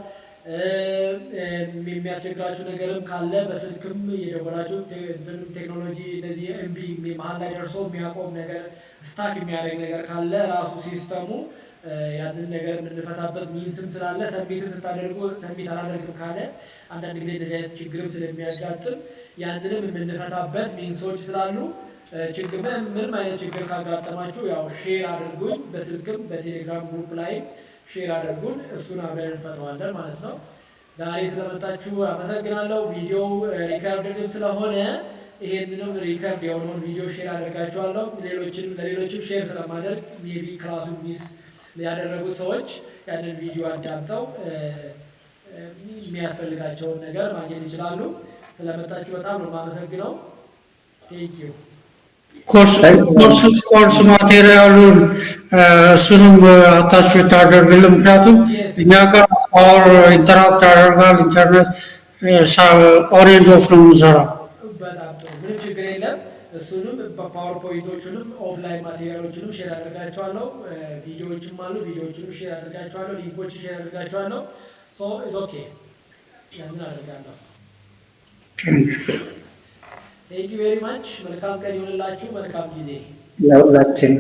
የሚያስቸግራችሁ ነገርም ካለ በስልክም እየደወላችሁ ቴክኖሎጂ እንደዚህ ኤምቢ መሀል ላይ ደርሶ የሚያቆም ነገር ስታክ የሚያደርግ ነገር ካለ ራሱ ሲስተሙ ያንን ነገር የምንፈታበት ሚንስም ስላለ ሰሚትን ስታደርጉ ሰሚት አላደርግም ካለ አንዳንድ ጊዜ እንደዚህ አይነት ችግርም ስለሚያጋጥም ያንንም የምንፈታበት ሚንሶች ስላሉ ችግር ምንም አይነት ችግር ካጋጠማችሁ ያው ሼር አድርጉኝ በስልክም በቴሌግራም ግሩፕ ላይ ሼር አድርጉን እሱን አብረን እንፈታዋለን ማለት ነው ዛሬ ስለመጣችሁ አመሰግናለሁ ቪዲዮ ሪከርድድም ስለሆነ ይሄንንም ሪከርድ የሆነውን ቪዲዮ ሼር አድርጋችኋለሁ ለሌሎችም ሼር ስለማደርግ ሜቢ ክላሱን ሚስ ያደረጉት ሰዎች ያንን ቪዲዮ አዳምጠው የሚያስፈልጋቸውን ነገር ማግኘት ይችላሉ ስለመጣችሁ በጣም ነው የማመሰግነው ቴንክ ዩ ኮርስ ማቴሪያሉን እሱንም አታች ብታደርግልን ምክንያቱም እኛ ጋር ፓወር ኢንተራፕት ያደርጋል ኢንተርኔት ኦን ኤንድ ኦፍ ነው የምንሰራው። በጣም ጥሩ ምንም ችግር የለም። እሱንም በፓወርፖይንቶቹንም ኦፍላይን ማቴሪያሎቹንም ሼር አድርጋቸዋለሁ። ቪዲዮዎችም አሉ ቪዲዮዎቹንም ሼር አድርጋቸዋለሁ። ሊንኮች ሼር አድርጋቸዋለሁ። ሶ ኢዝ ኦኬ ያንን አድርጋለሁ። ቴንክ ዩ ቬሪ ማች። መልካም ቀን ይሁንላችሁ። መልካም ጊዜ ለሁላችን።